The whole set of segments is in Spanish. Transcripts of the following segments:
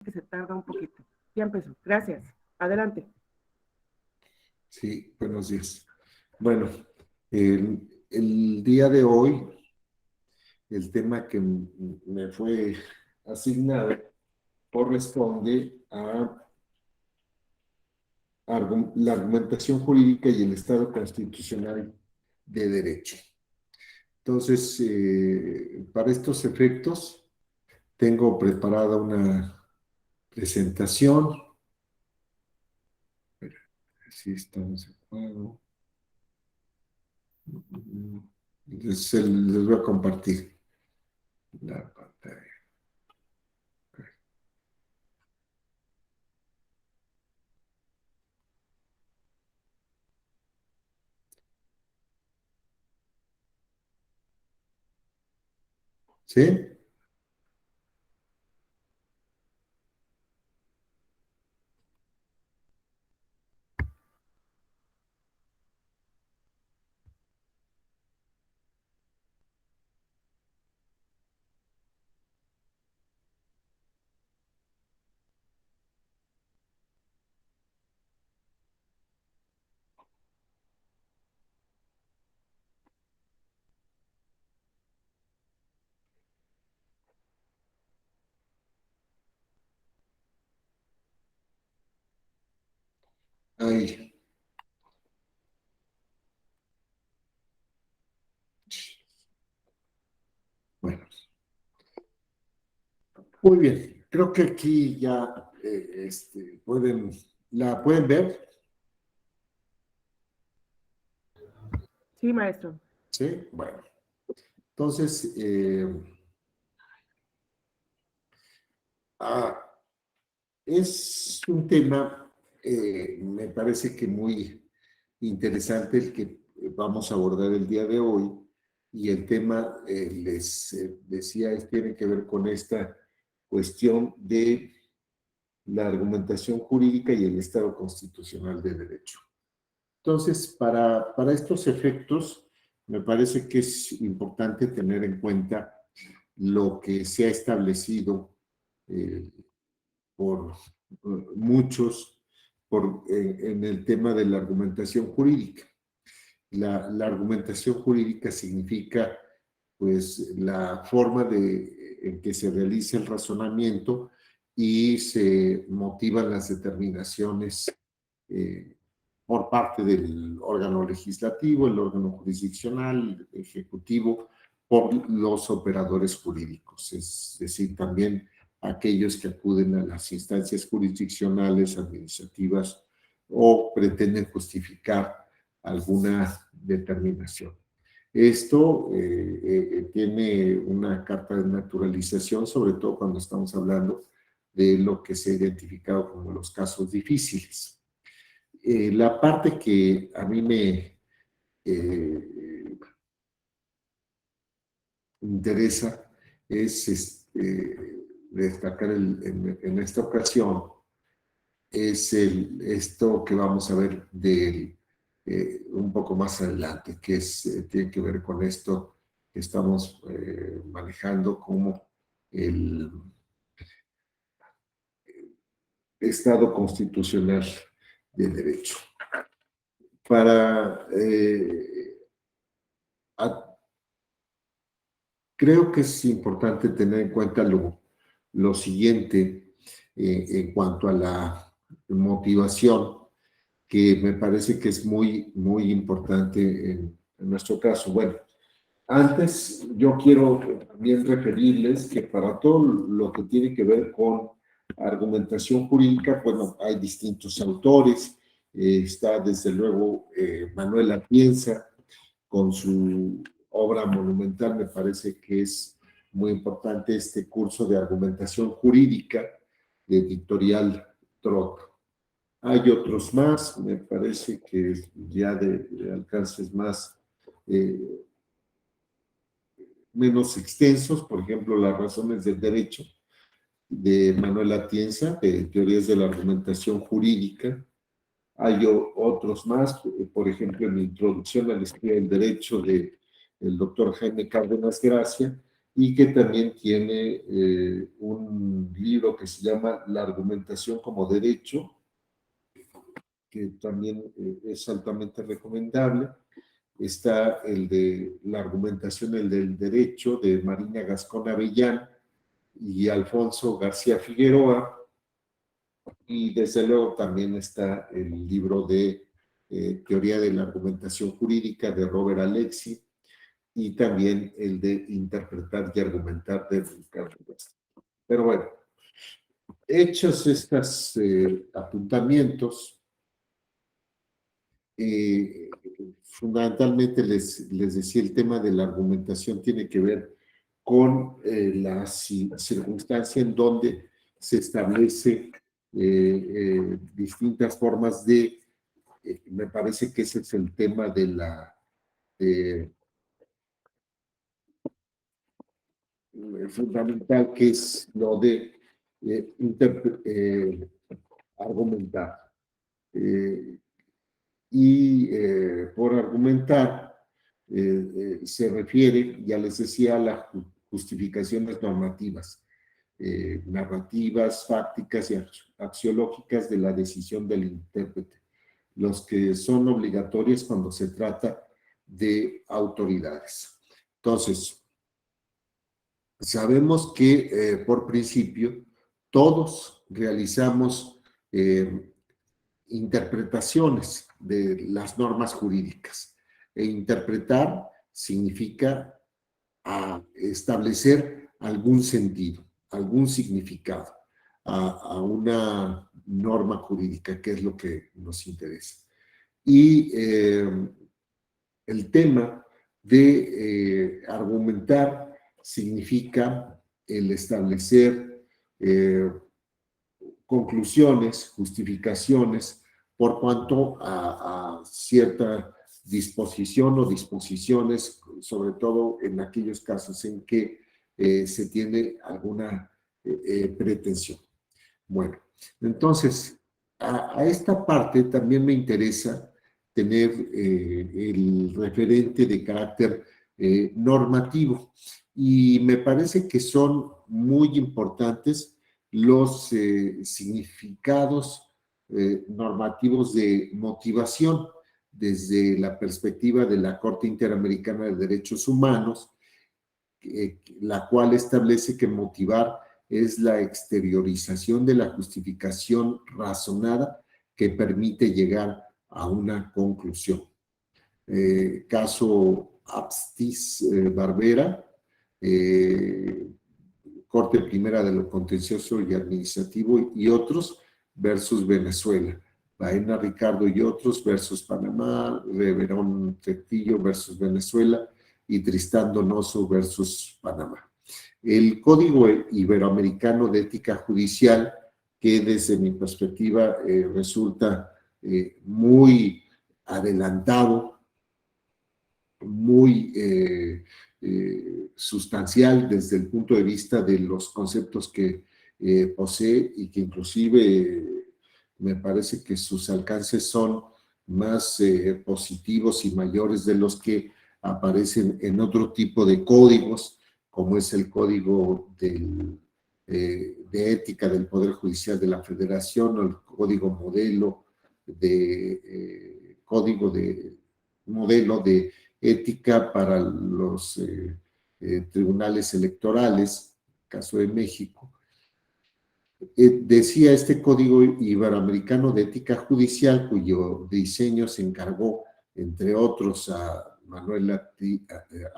que se tarda un poquito. Ya empezó. Gracias. Adelante. Sí, buenos días. Bueno, el día de hoy, el tema que me fue asignado corresponde a la argumentación jurídica y el Estado constitucional de derecho. Entonces, para estos efectos, tengo preparada una presentación. Si estamos de acuerdo. Les voy a compartir la pantalla. ¿Sí? Ahí. Bueno, muy bien. Creo que aquí ya la pueden ver. Sí, maestro. Sí, bueno. Entonces, ah, es un tema, me parece que muy interesante el que vamos a abordar el día de hoy. Y el tema, les decía, tiene que ver con esta cuestión de la argumentación jurídica y el Estado constitucional de derecho. Entonces, para estos efectos, me parece que es importante tener en cuenta lo que se ha establecido eh, por muchos en el tema de la argumentación jurídica. La argumentación jurídica significa, pues, la forma en que se realiza el razonamiento y se motivan las determinaciones eh, por parte del órgano legislativo, el órgano jurisdiccional, el ejecutivo, por los operadores jurídicos, es decir, también aquellos que acuden a las instancias jurisdiccionales, administrativas o pretenden justificar alguna determinación. Esto tiene una carta de naturalización, sobre todo cuando estamos hablando de lo que se ha identificado como los casos difíciles. La parte que a mí me interesa es destacar en esta ocasión es esto que vamos a ver un poco más adelante, que tiene que ver con esto que estamos manejando como el Estado constitucional de derecho. Para Creo que es importante tener en cuenta lo siguiente en cuanto a la motivación, que me parece que es muy, muy importante en nuestro caso. Bueno, antes yo quiero también referirles que para todo lo que tiene que ver con argumentación jurídica, bueno, hay distintos autores. Está desde luego Manuel Atienza con su obra monumental, me parece que es muy importante este curso de argumentación jurídica de Editorial Trot. Hay otros más, me parece que ya de alcances más menos extensos, por ejemplo, Las razones del derecho, de Manuel Atienza, de Teorías de la Argumentación Jurídica. Hay otros más, por ejemplo, en la Introducción a la Historia del Derecho, de el doctor Jaime Cárdenas Gracia, y que también tiene un libro que se llama La argumentación como derecho, que también es altamente recomendable. Está el de La argumentación, el del derecho, de Marina Gascón Avellán y Alfonso García Figueroa. Y desde luego también está el libro de Teoría de la Argumentación Jurídica de Robert Alexi, y también el de Interpretar y Argumentar de Ricardo West. Pero bueno, hechos estos apuntamientos, fundamentalmente les decía, el tema de la argumentación tiene que ver con la circunstancia en donde se establece distintas formas de, me parece que ese es el tema de la fundamental, que es lo de argumentar. Por argumentar se refiere, ya les decía, a las justificaciones normativas, narrativas, fácticas y axiológicas de la decisión del intérprete, los que son obligatorios cuando se trata de autoridades. Entonces, sabemos que por principio todos realizamos interpretaciones de las normas jurídicas. E interpretar significa establecer algún sentido, algún significado a una norma jurídica, que es lo que nos interesa. Y el tema de argumentar significa el establecer conclusiones, justificaciones por cuanto a cierta disposición o disposiciones, sobre todo en aquellos casos en que se tiene alguna pretensión. Bueno, entonces, a esta parte también me interesa tener el referente de carácter normativo, y me parece que son muy importantes los significados normativos de motivación desde la perspectiva de la Corte Interamericana de Derechos Humanos, la cual establece que motivar es la exteriorización de la justificación razonada que permite llegar a una conclusión. Caso Apstis Barbera, Corte Primera de lo Contencioso y Administrativo y otros versus Venezuela. Baena Ricardo y otros versus Panamá, Reverón Tretillo versus Venezuela y Tristán Donoso versus Panamá. El Código Iberoamericano de Ética Judicial, que desde mi perspectiva resulta muy adelantado, muy sustancial desde el punto de vista de los conceptos que posee, y que inclusive me parece que sus alcances son más positivos y mayores de los que aparecen en otro tipo de códigos, como es el Código de Ética del Poder Judicial de la Federación, o el Código Modelo de Ética para los tribunales electorales, caso de México. Decía este Código Iberoamericano de Ética Judicial, cuyo diseño se encargó, entre otros, a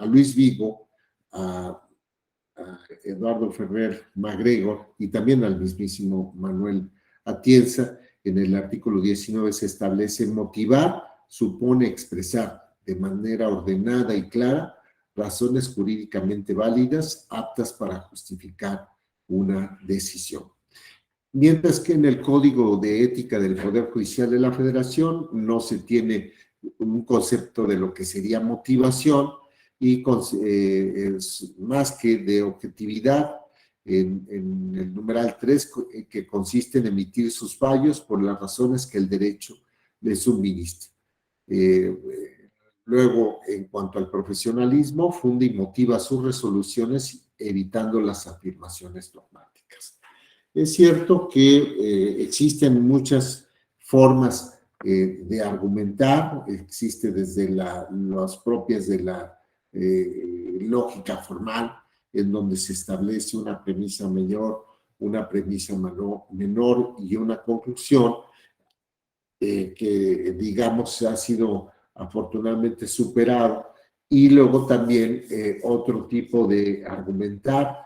Luis Vigo, a Eduardo Ferrer MacGregor y también al mismísimo Manuel Atienza. En el artículo 19 se establece: motivar supone expresar de manera ordenada y clara razones jurídicamente válidas aptas para justificar una decisión. Mientras que en el Código de Ética del Poder Judicial de la Federación no se tiene un concepto de lo que sería motivación, y es más que de objetividad en el numeral 3, que consiste en emitir sus fallos por las razones que el derecho le suministra. Luego, en cuanto al profesionalismo, funda y motiva sus resoluciones evitando las afirmaciones dogmáticas. Es cierto que existen muchas formas de argumentar, existe desde las propias de la lógica formal, en donde se establece una premisa mayor, una premisa menor y una conclusión que, digamos, ha sido afortunadamente superado. Y luego también otro tipo de argumentar,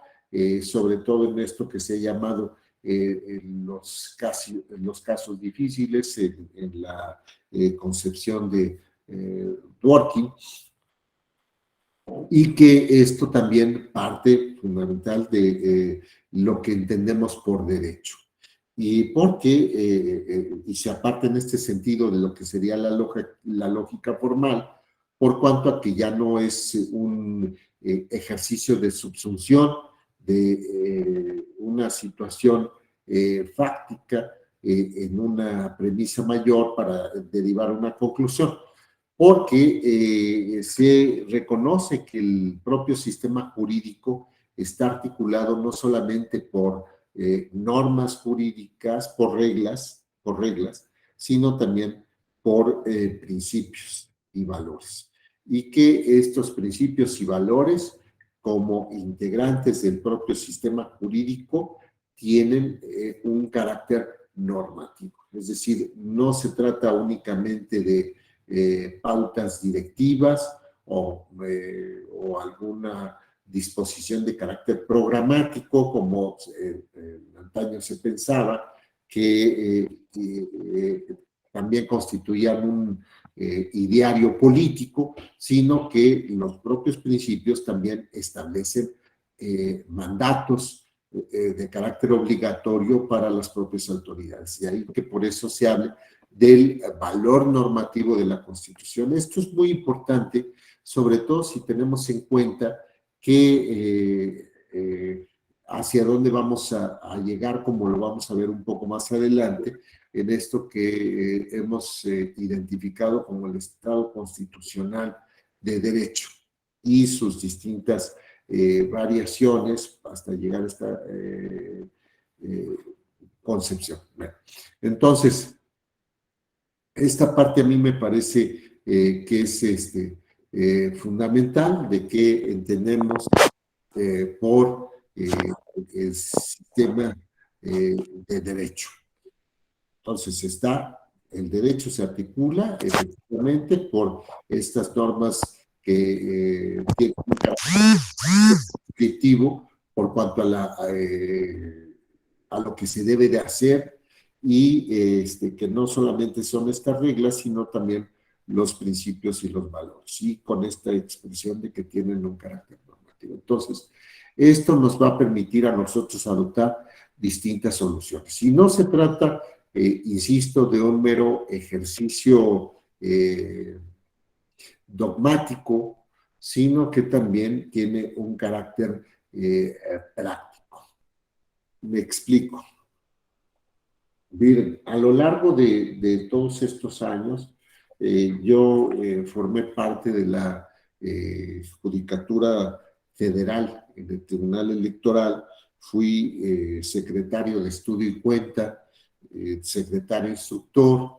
sobre todo en esto que se ha llamado en los casos difíciles, en la concepción de Dworkin, y que esto también parte fundamental de lo que entendemos por derecho. Y porque, y se aparte en este sentido de lo que sería la lógica formal, por cuanto a que ya no es un ejercicio de subsunción de una situación fáctica en una premisa mayor para derivar una conclusión, porque se reconoce que el propio sistema jurídico está articulado no solamente por normas jurídicas, por reglas, sino también por principios y valores. Y que estos principios y valores, como integrantes del propio sistema jurídico, tienen un carácter normativo. Es decir, no se trata únicamente de pautas directivas o alguna disposición de carácter programático, como antaño se pensaba, que también constituían un ideario político, sino que los propios principios también establecen mandatos de carácter obligatorio para las propias autoridades. Y ahí que por eso se hable del valor normativo de la Constitución. Esto es muy importante, sobre todo si tenemos en cuenta que hacia dónde vamos a llegar, como lo vamos a ver un poco más adelante, en esto que hemos identificado como el Estado constitucional de derecho y sus distintas variaciones hasta llegar a esta concepción. Bueno, entonces, esta parte a mí me parece que es fundamental de que entendemos por el sistema de derecho. Entonces el derecho se articula efectivamente por estas normas que tienen un carácter descriptivo por cuanto a lo que se debe de hacer y que no solamente son estas reglas, sino también los principios y los valores, y con esta expresión de que tienen un carácter normativo. Entonces, esto nos va a permitir a nosotros adoptar distintas soluciones. Y no se trata, insisto, de un mero ejercicio dogmático, sino que también tiene un carácter práctico. Me explico. Miren, a lo largo de todos estos años, yo formé parte de la Judicatura Federal en el Tribunal Electoral, fui secretario de estudio y cuenta, secretario instructor,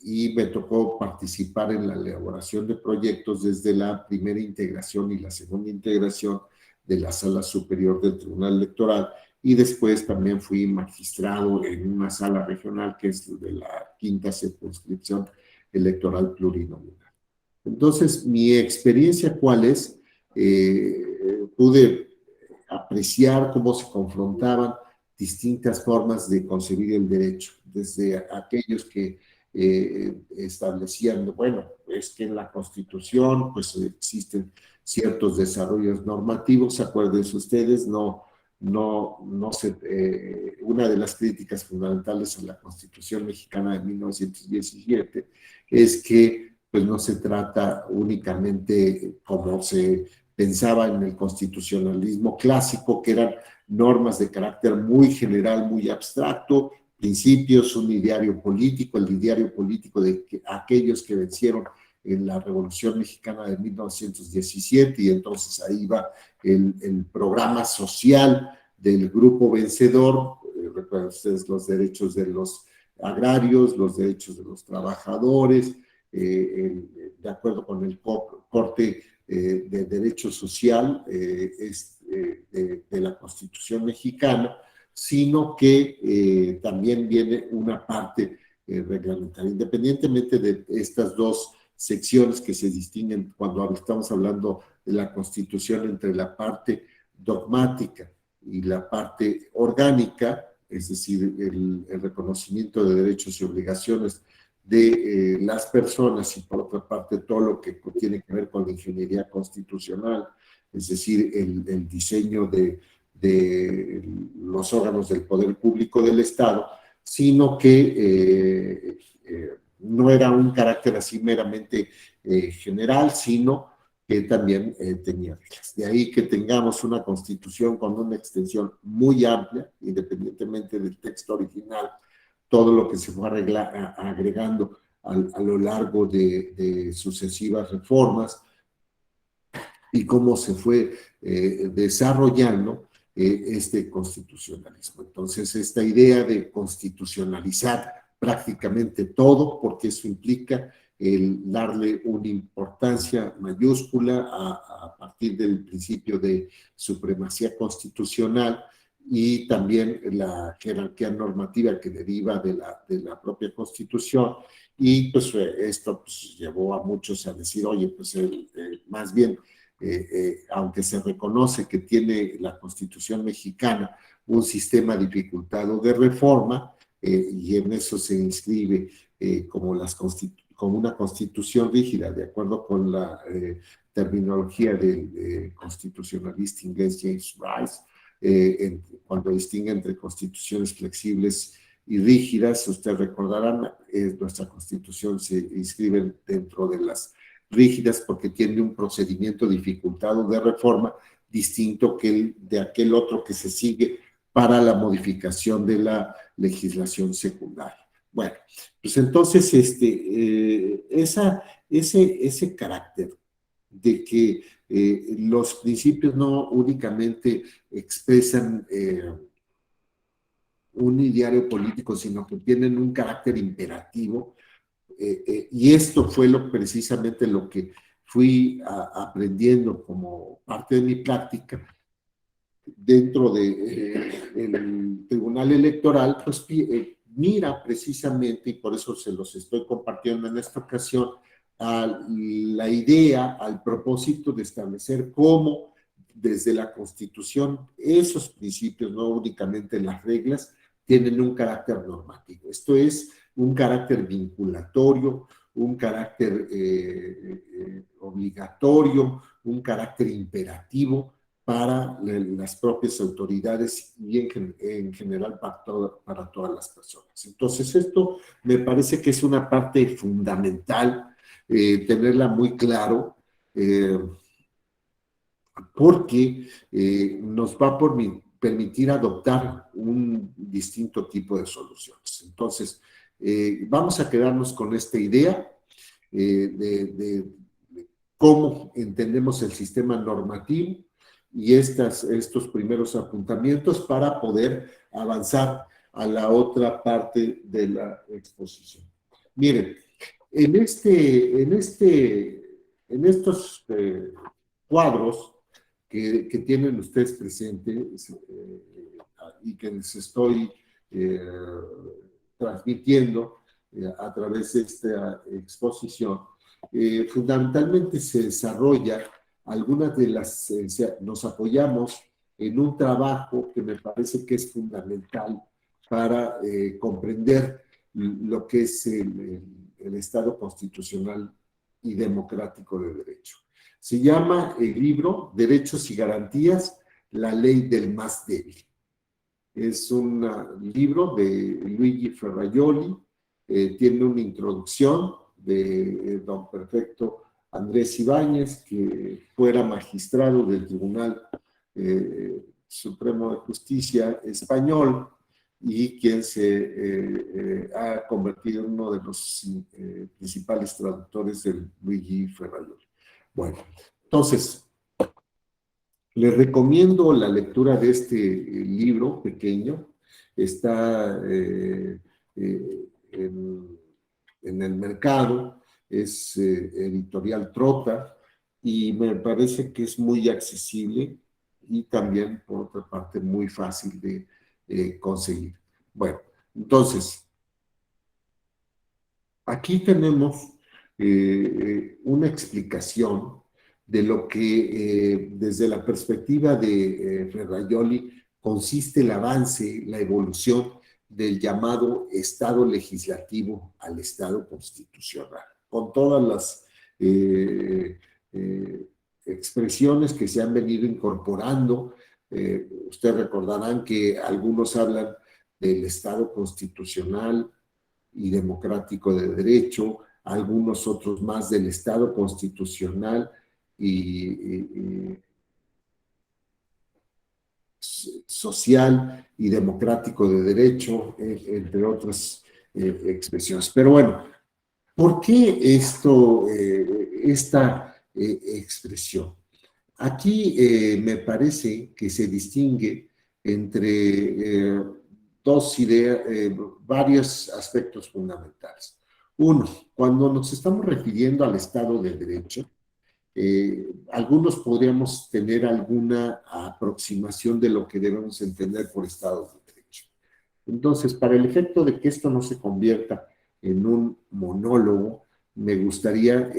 y me tocó participar en la elaboración de proyectos desde la primera integración y la segunda integración de la Sala Superior del Tribunal Electoral, y después también fui magistrado en una sala regional que es de la quinta circunscripción electoral plurinominal. Entonces, mi experiencia, ¿cuál es? Pude apreciar cómo se confrontaban distintas formas de concebir el derecho, desde aquellos que establecían, bueno, es que en la Constitución pues existen ciertos desarrollos normativos, acuérdense ustedes, una de las críticas fundamentales a la Constitución mexicana de 1917 es que pues no se trata únicamente como se pensaba en el constitucionalismo clásico, que eran normas de carácter muy general, muy abstracto, principios, un ideario político, el ideario político de aquellos que vencieron en la Revolución Mexicana de 1917, y entonces ahí va el programa social del grupo vencedor. Recuerden ustedes los derechos de los agrarios, los derechos de los trabajadores, de acuerdo con el corte de derecho social de la Constitución mexicana, sino que también viene una parte reglamentaria. Independientemente de estas dos secciones que se distinguen cuando estamos hablando de la Constitución entre la parte dogmática y la parte orgánica, es decir, el reconocimiento de derechos y obligaciones de las personas, y por otra parte todo lo que tiene que ver con la ingeniería constitucional, es decir, el diseño de los órganos del poder público del Estado, sino que no era un carácter así meramente general, sino que también tenía reglas. De ahí que tengamos una constitución con una extensión muy amplia, independientemente del texto original, todo lo que se fue agregando a lo largo de sucesivas reformas, y cómo se fue desarrollando este constitucionalismo. Entonces, esta idea de constitucionalizar prácticamente todo, porque eso implica el darle una importancia mayúscula a partir del principio de supremacía constitucional, y también la jerarquía normativa que deriva de la propia Constitución. Y pues esto pues, llevó a muchos a decir, oye, pues más bien, aunque se reconoce que tiene la Constitución mexicana un sistema dificultado de reforma, y en eso se inscribe como una constitución rígida, de acuerdo con la terminología del constitucionalista inglés James Rice, cuando distingue entre constituciones flexibles y rígidas. Ustedes recordarán, nuestra Constitución se inscribe dentro de las rígidas porque tiene un procedimiento dificultado de reforma distinto que el de aquel otro que se sigue para la modificación de la legislación secundaria. Bueno, pues entonces ese carácter de que los principios no únicamente expresan un ideario político, sino que tienen un carácter imperativo, y esto fue precisamente lo que fui aprendiendo como parte de mi práctica dentro del Tribunal Electoral. Pues mira precisamente, y por eso se los estoy compartiendo en esta ocasión, a la idea, al propósito de establecer cómo desde la Constitución esos principios, no únicamente las reglas, tienen un carácter normativo. Esto es un carácter vinculatorio, un carácter obligatorio, un carácter imperativo para las propias autoridades y en general para todas las personas. Entonces, esto me parece que es una parte fundamental, tenerla muy claro, porque nos va a permitir adoptar un distinto tipo de soluciones. Entonces, vamos a quedarnos con esta idea de cómo entendemos el sistema normativo y estos primeros apuntamientos para poder avanzar a la otra parte de la exposición. Miren, en estos cuadros que tienen ustedes presentes y que les estoy transmitiendo a través de esta exposición, fundamentalmente se desarrolla algunas de las, nos apoyamos en un trabajo que me parece que es fundamental para comprender lo que es el Estado constitucional y democrático de derecho. Se llama el libro Derechos y Garantías, la ley del más débil. Es un libro de Luigi Ferrajoli, tiene una introducción de don Perfecto Andrés Ibáñez, que fuera magistrado del Tribunal Supremo de Justicia español, y quien se ha convertido en uno de los principales traductores del Luigi Ferrajoli. Bueno, entonces, les recomiendo la lectura de este libro pequeño. Está en el mercado, es editorial Trota, y me parece que es muy accesible y también, por otra parte, muy fácil de conseguir. Bueno, entonces, aquí tenemos una explicación de lo que desde la perspectiva de Ferrajoli consiste el avance, la evolución del llamado Estado legislativo al Estado constitucional, con todas las expresiones que se han venido incorporando. Ustedes recordarán que algunos hablan del Estado constitucional y democrático de derecho, algunos otros más del Estado constitucional y social y democrático de derecho, entre otras expresiones. Pero bueno, ¿por qué esta expresión? Aquí me parece que se distingue entre dos ideas, varios aspectos fundamentales. Uno, cuando nos estamos refiriendo al Estado de Derecho, algunos podríamos tener alguna aproximación de lo que debemos entender por Estado de Derecho. Entonces, para el efecto de que esto no se convierta en un monólogo, me gustaría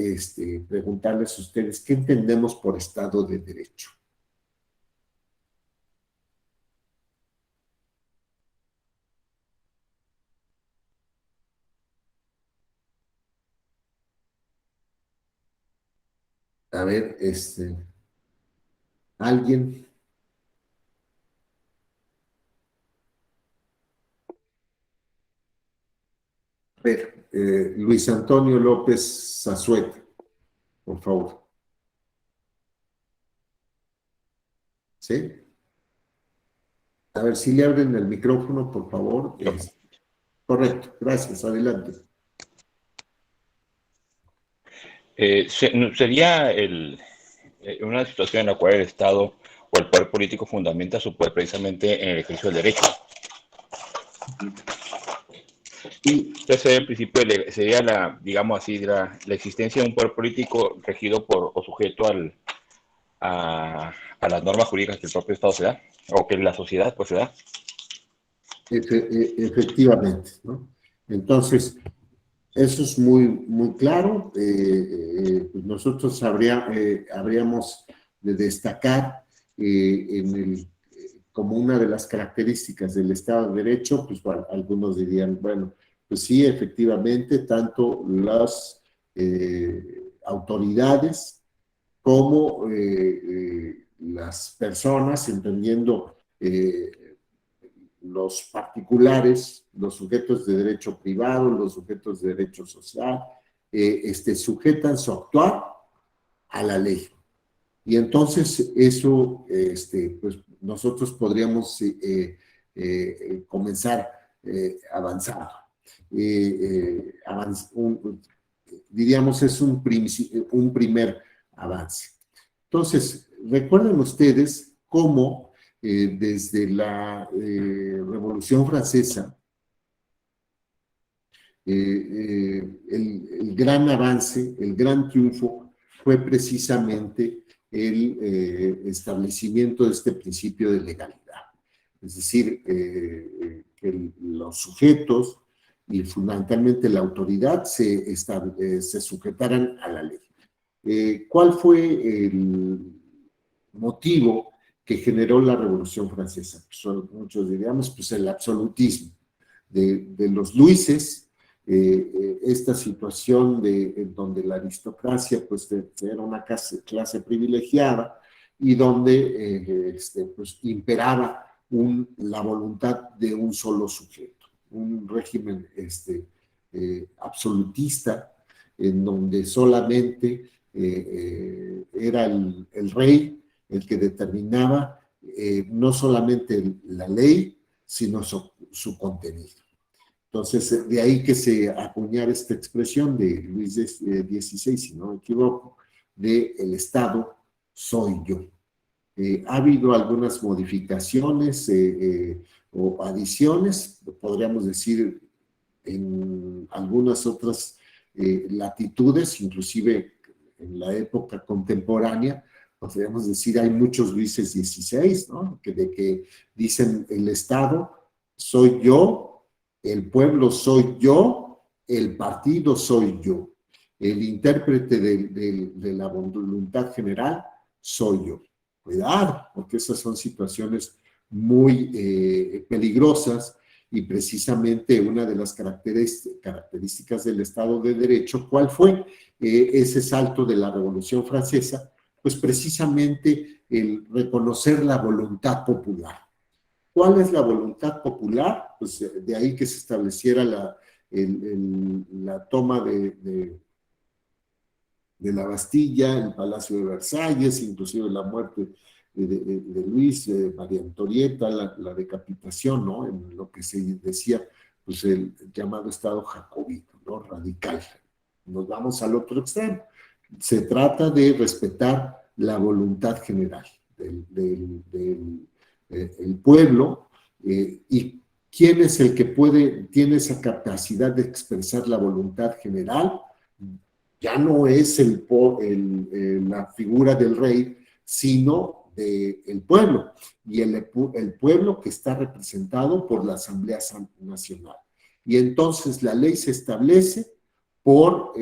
preguntarles a ustedes, ¿qué entendemos por Estado de Derecho? A ver, ¿alguien? A ver, Luis Antonio López Zazueta, por favor. ¿Sí? A ver, si le abren el micrófono, por favor. Correcto, gracias, adelante. Sería una situación en la cual el Estado o el poder político fundamenta su poder precisamente en el ejercicio del derecho. Y ese en principio sería digamos así, la existencia de un poder político regido por o sujeto a las normas jurídicas que el propio Estado se da, o que la sociedad pues se da. Efectivamente, ¿no? Entonces, eso es muy claro. Pues nosotros habríamos de destacar como una de las características del Estado de Derecho, pues bueno, algunos dirían, bueno, pues sí, efectivamente, tanto las autoridades como las personas, entendiendo los particulares, los sujetos de derecho privado, los sujetos de derecho social, sujetan su actuar a la ley. Y entonces eso, pues nosotros podríamos comenzar avanzando. Diríamos, es un primer avance. Entonces, recuerden ustedes cómo desde la Revolución Francesa, el gran avance, el gran triunfo fue precisamente el establecimiento de este principio de legalidad. Es decir, que los sujetos y fundamentalmente la autoridad se sujetaran a la ley. ¿Cuál fue el motivo que generó la Revolución Francesa? Pues, muchos diríamos, pues el absolutismo de los Luises, esta situación donde la aristocracia pues era una clase privilegiada y donde pues imperaba la voluntad de un solo sujeto, un régimen absolutista en donde solamente era el rey el que determinaba no solamente la ley, sino su contenido. Entonces, de ahí que se acuñara esta expresión de Luis XVI, si no me equivoco, de el Estado soy yo. Ha habido algunas modificaciones o adiciones, podríamos decir, en algunas otras latitudes, inclusive en la época contemporánea, podríamos decir, hay muchos Luises XVI, ¿no? De que dicen el Estado soy yo, el pueblo soy yo, el partido soy yo, el intérprete de la voluntad general soy yo. Cuidado, porque esas son situaciones muy peligrosas y precisamente una de las características del Estado de Derecho, ¿cuál fue ese salto de la Revolución Francesa? Pues precisamente el reconocer la voluntad popular. ¿Cuál es la voluntad popular? Pues de ahí que se estableciera la toma de la Bastilla, el Palacio de Versalles, inclusive la muerte de Luis, María Antonieta, la decapitación, ¿no? En lo que se decía, pues el llamado Estado jacobino, ¿no? Radical. Nos vamos al otro extremo. Se trata de respetar la voluntad general del pueblo y quién es el que tiene esa capacidad de expresar la voluntad general. Ya no es la figura del rey, sino del pueblo, y el pueblo que está representado por la Asamblea Nacional. Y entonces la ley se establece por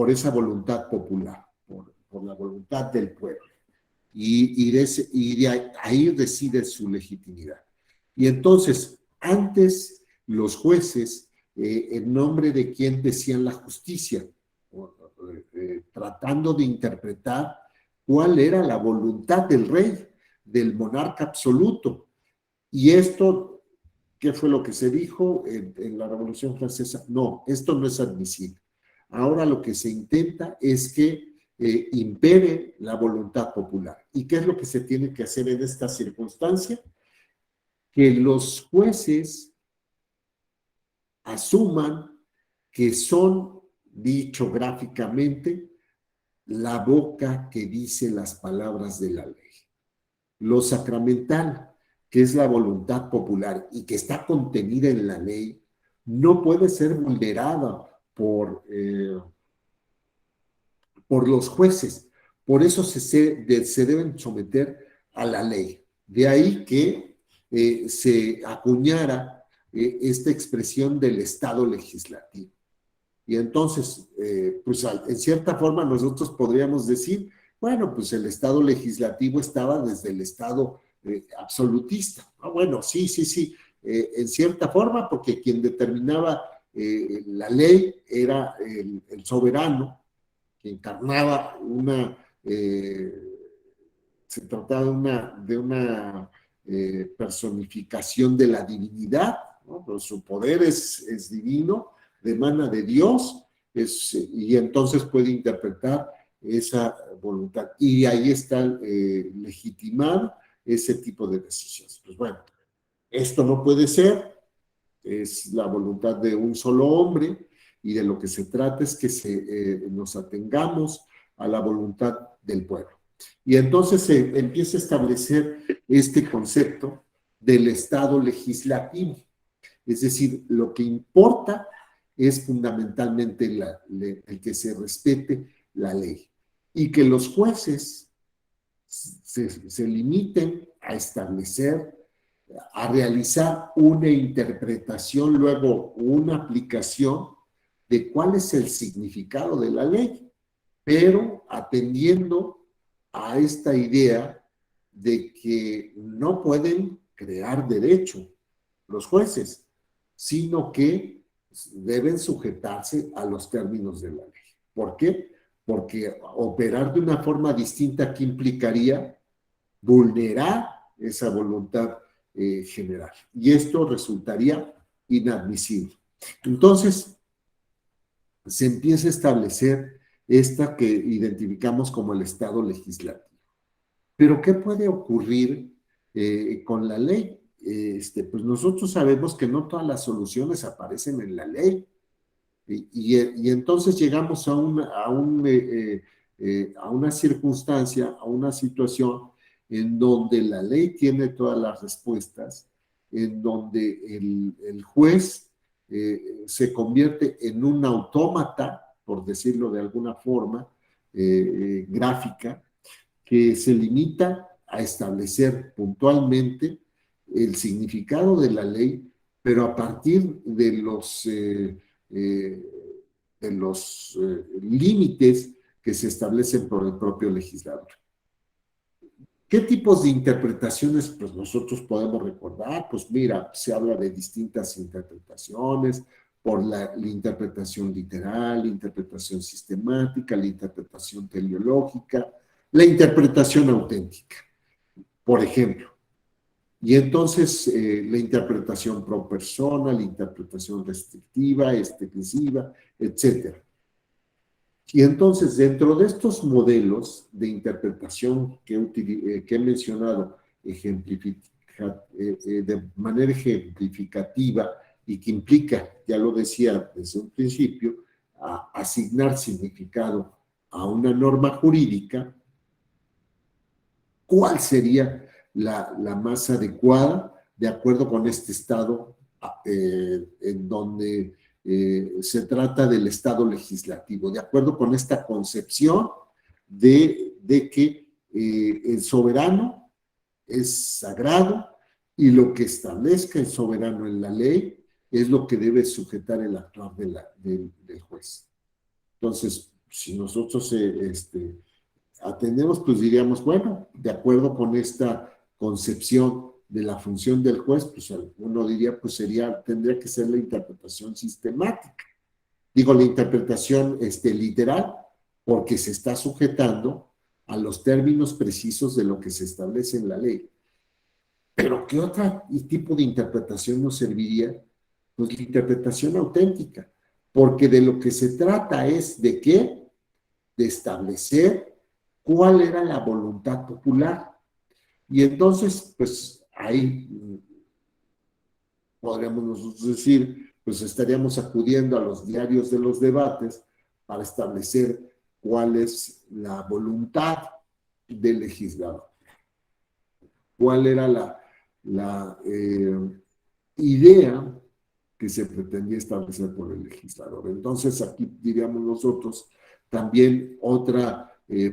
esa voluntad popular, por la voluntad del pueblo. Y de ahí reside su legitimidad. Y entonces, antes los jueces, en nombre de quién decían la justicia, tratando de interpretar cuál era la voluntad del rey, del monarca absoluto. Y esto, ¿qué fue lo que se dijo en la Revolución Francesa? No, esto no es admisible. Ahora lo que se intenta es que impere la voluntad popular. ¿Y qué es lo que se tiene que hacer en esta circunstancia? Que los jueces asuman que son, dicho gráficamente, la boca que dice las palabras de la ley. Lo sacramental, que es la voluntad popular y que está contenida en la ley, no puede ser vulnerada por los jueces. Por eso se deben someter a la ley. De ahí que se acuñara esta expresión del Estado legislativo. Y entonces, pues en cierta forma nosotros podríamos decir, bueno, pues el Estado legislativo estaba desde el Estado absolutista. Bueno, sí, en cierta forma, porque quien determinaba la ley era el soberano, que encarnaba se trataba de una personificación de la divinidad, ¿no? Pero su poder es divino, emana de Dios, y entonces puede interpretar esa voluntad. Y ahí está legitimado ese tipo de decisiones. Pues bueno, esto no puede ser, es la voluntad de un solo hombre, y de lo que se trata es que nos atengamos a la voluntad del pueblo. Y entonces se empieza a establecer este concepto del Estado legislativo. Es decir, lo que importa es fundamentalmente el que se respete la ley y que los jueces se limiten a establecer, a realizar una interpretación, luego una aplicación de cuál es el significado de la ley, pero atendiendo a esta idea de que no pueden crear derecho los jueces, sino que deben sujetarse a los términos de la ley. ¿Por qué? Porque operar de una forma distinta, ¿qué implicaría? Vulnerar esa voluntad general. Y esto resultaría inadmisible. Entonces, se empieza a establecer esta que identificamos como el Estado legislativo. Pero ¿qué puede ocurrir con la ley? pues nosotros sabemos que no todas las soluciones aparecen en la ley. Y entonces llegamos a una circunstancia, a una situación en donde la ley tiene todas las respuestas, en donde el juez se convierte en un autómata, por decirlo de alguna forma gráfica, que se limita a establecer puntualmente el significado de la ley, pero a partir de los límites que se establecen por el propio legislador. ¿Qué tipos de interpretaciones pues, nosotros podemos recordar? Pues mira, se habla de distintas interpretaciones, por la interpretación literal, la interpretación sistemática, la interpretación teleológica, la interpretación auténtica, por ejemplo. Y entonces la interpretación pro persona, la interpretación restrictiva, extensiva, etc. Y entonces, dentro de estos modelos de interpretación que he mencionado de manera ejemplificativa y que implica, ya lo decía desde un principio, asignar significado a una norma jurídica, ¿cuál sería la más adecuada de acuerdo con este estado en donde se trata del estado legislativo, de acuerdo con esta concepción de que el soberano es sagrado y lo que establezca el soberano en la ley es lo que debe sujetar el actuar del juez. Entonces, si nosotros atendemos, pues diríamos, bueno, de acuerdo con esta concepción de la función del juez, pues uno diría, pues tendría que ser la interpretación sistemática. Digo, la interpretación literal, porque se está sujetando a los términos precisos de lo que se establece en la ley. Pero ¿qué otro tipo de interpretación nos serviría? Pues la interpretación auténtica, porque de lo que se trata es de qué, de establecer cuál era la voluntad popular. Y entonces, pues ahí podríamos nosotros decir, pues estaríamos acudiendo a los diarios de los debates para establecer cuál es la voluntad del legislador. Cuál era la idea que se pretendía establecer por el legislador. Entonces, aquí diríamos nosotros también otra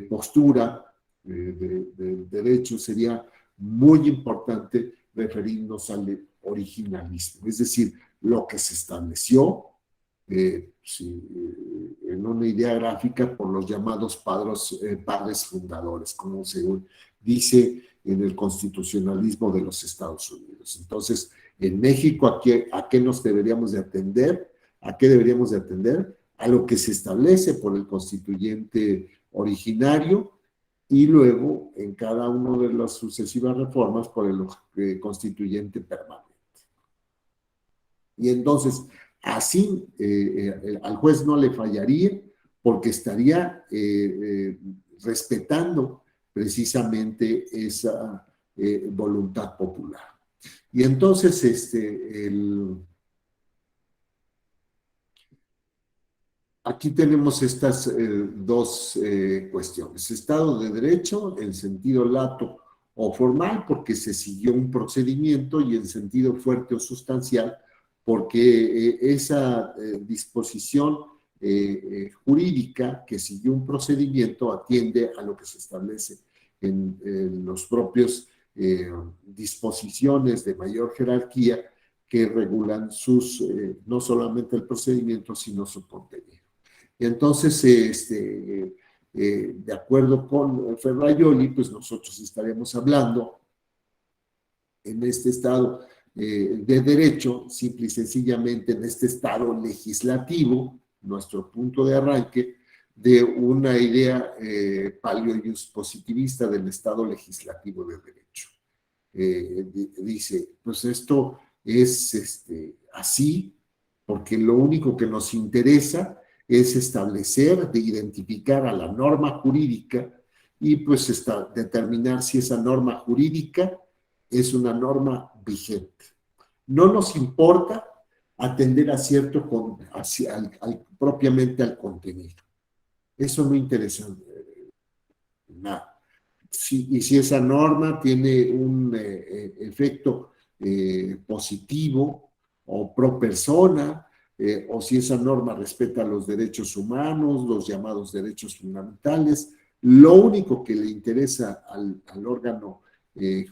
postura del derecho sería muy importante referirnos al originalismo, es decir, lo que se estableció en una idea gráfica por los llamados padres fundadores, como se dice en el constitucionalismo de los Estados Unidos. Entonces, en México, ¿a qué nos deberíamos de atender? ¿A qué deberíamos de atender? A lo que se establece por el constituyente originario y luego en cada una de las sucesivas reformas por el constituyente permanente. Y entonces, así al juez no le fallaría porque estaría respetando precisamente esa voluntad popular. Y entonces, aquí tenemos estas dos cuestiones. Estado de Derecho en sentido lato o formal, porque se siguió un procedimiento, y en sentido fuerte o sustancial, porque esa disposición jurídica que siguió un procedimiento atiende a lo que se establece en los propios disposiciones de mayor jerarquía que regulan no solamente el procedimiento, sino su contenido. Y entonces, de acuerdo con Ferrajoli, pues nosotros estaremos hablando en este estado de derecho, simple y sencillamente en este estado legislativo, nuestro punto de arranque, de una idea paleopositivista del estado legislativo de derecho. Dice, pues esto es así, porque lo único que nos interesa es establecer, de identificar a la norma jurídica y pues determinar si esa norma jurídica es una norma vigente. No nos importa atender a cierto, propiamente al contenido. Eso no interesa nada. Y si esa norma tiene un efecto positivo o pro persona, o si esa norma respeta los derechos humanos, los llamados derechos fundamentales, lo único que le interesa al órgano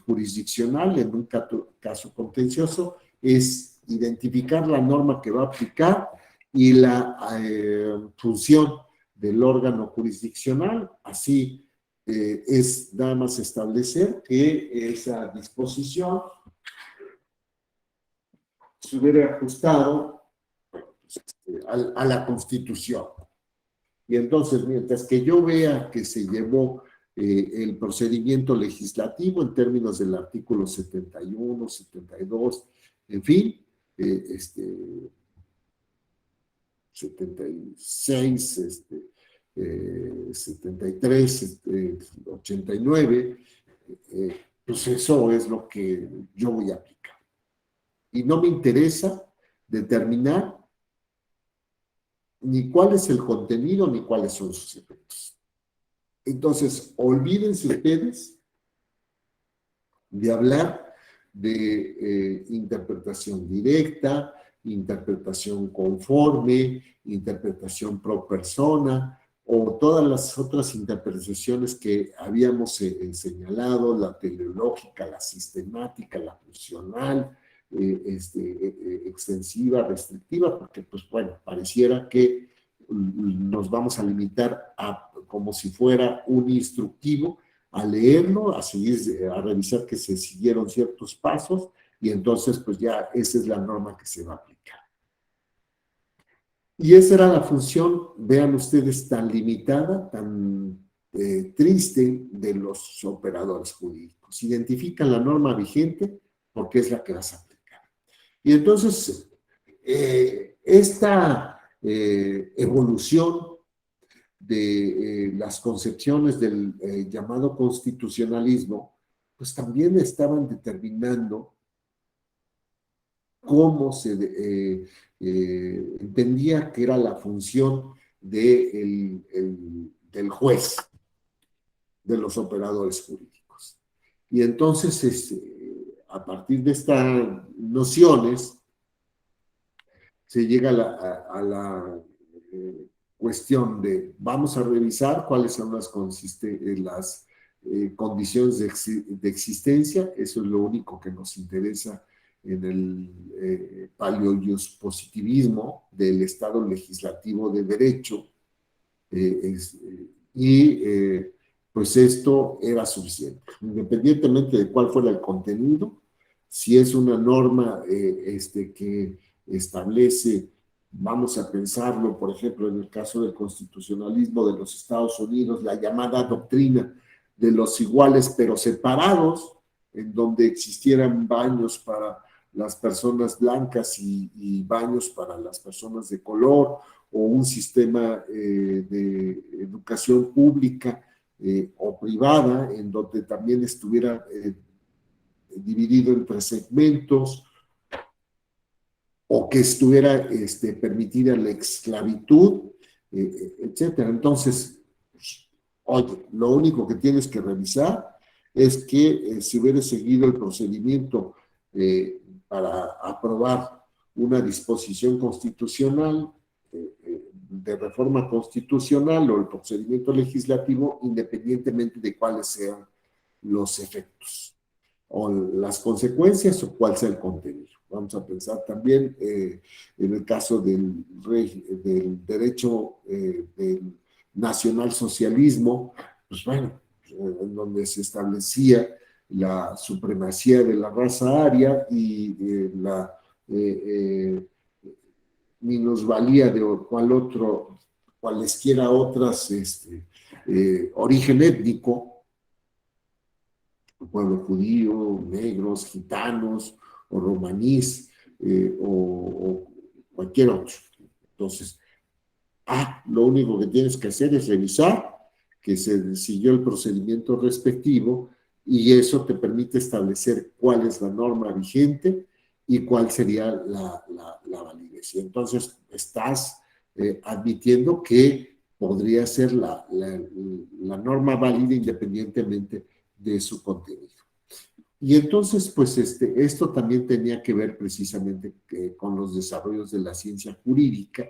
jurisdiccional en un caso contencioso es identificar la norma que va a aplicar y la función del órgano jurisdiccional. Así es nada más establecer que esa disposición se hubiera ajustado a la Constitución. Y entonces, mientras que yo vea que se llevó el procedimiento legislativo en términos del artículo 71, 72, en fin, 76, 73, 89, pues eso es lo que yo voy a aplicar. Y no me interesa determinar ni cuál es el contenido ni cuáles son sus efectos. Entonces, olvídense ustedes de hablar de interpretación directa, interpretación conforme, interpretación pro persona, o todas las otras interpretaciones que habíamos señalado, la teleológica, la sistemática, la funcional, extensiva, restrictiva, porque pues bueno, pareciera que nos vamos a limitar a como si fuera un instructivo, a leerlo, a seguir, a revisar que se siguieron ciertos pasos, y entonces pues ya esa es la norma que se va a aplicar. Y esa era la función, vean ustedes, tan limitada, tan triste de los operadores jurídicos. Identifican la norma vigente porque es la que vas a aplicar. Y entonces, esta evolución de las concepciones del llamado constitucionalismo, pues también estaban determinando cómo se entendía que era la función del juez, de los operadores jurídicos. Y entonces, a partir de estas nociones, se llega a la cuestión de vamos a revisar cuáles son las condiciones de existencia. Eso es lo único que nos interesa en el paleopositivismo del Estado legislativo de derecho, pues esto era suficiente, independientemente de cuál fuera el contenido. Si es una norma que establece, vamos a pensarlo, por ejemplo, en el caso del constitucionalismo de los Estados Unidos, la llamada doctrina de los iguales pero separados, en donde existieran baños para las personas blancas y baños para las personas de color, o un sistema de educación pública o privada, en donde también estuviera dividido entre segmentos, o que estuviera permitida la esclavitud, etcétera. Entonces, oye, lo único que tienes que revisar es que si hubiera seguido el procedimiento para aprobar una disposición constitucional, de reforma constitucional, o el procedimiento legislativo, independientemente de cuáles sean los efectos o las consecuencias o cuál sea el contenido. Vamos a pensar también en el caso del derecho del nacionalsocialismo, pues bueno, en donde se establecía la supremacía de la raza aria y la minusvalía de cualesquiera otras origen étnico, el pueblo judío, negros, gitanos, o romanís, o cualquier otro. Entonces, lo único que tienes que hacer es revisar que se siguió el procedimiento respectivo y eso te permite establecer cuál es la norma vigente y cuál sería la validez. Y entonces estás admitiendo que podría ser la norma válida independientemente de su contenido. Y entonces, pues esto también tenía que ver precisamente con los desarrollos de la ciencia jurídica,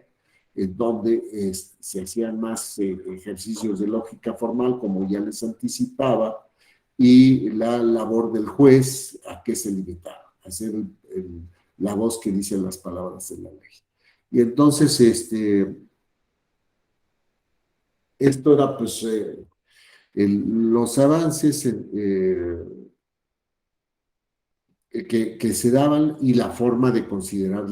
en donde se hacían más ejercicios de lógica formal, como ya les anticipaba, y la labor del juez, ¿a qué se limitaba? A ser la voz que dice las palabras de la ley. Y entonces, esto era pues los avances que se daban y la forma de considerar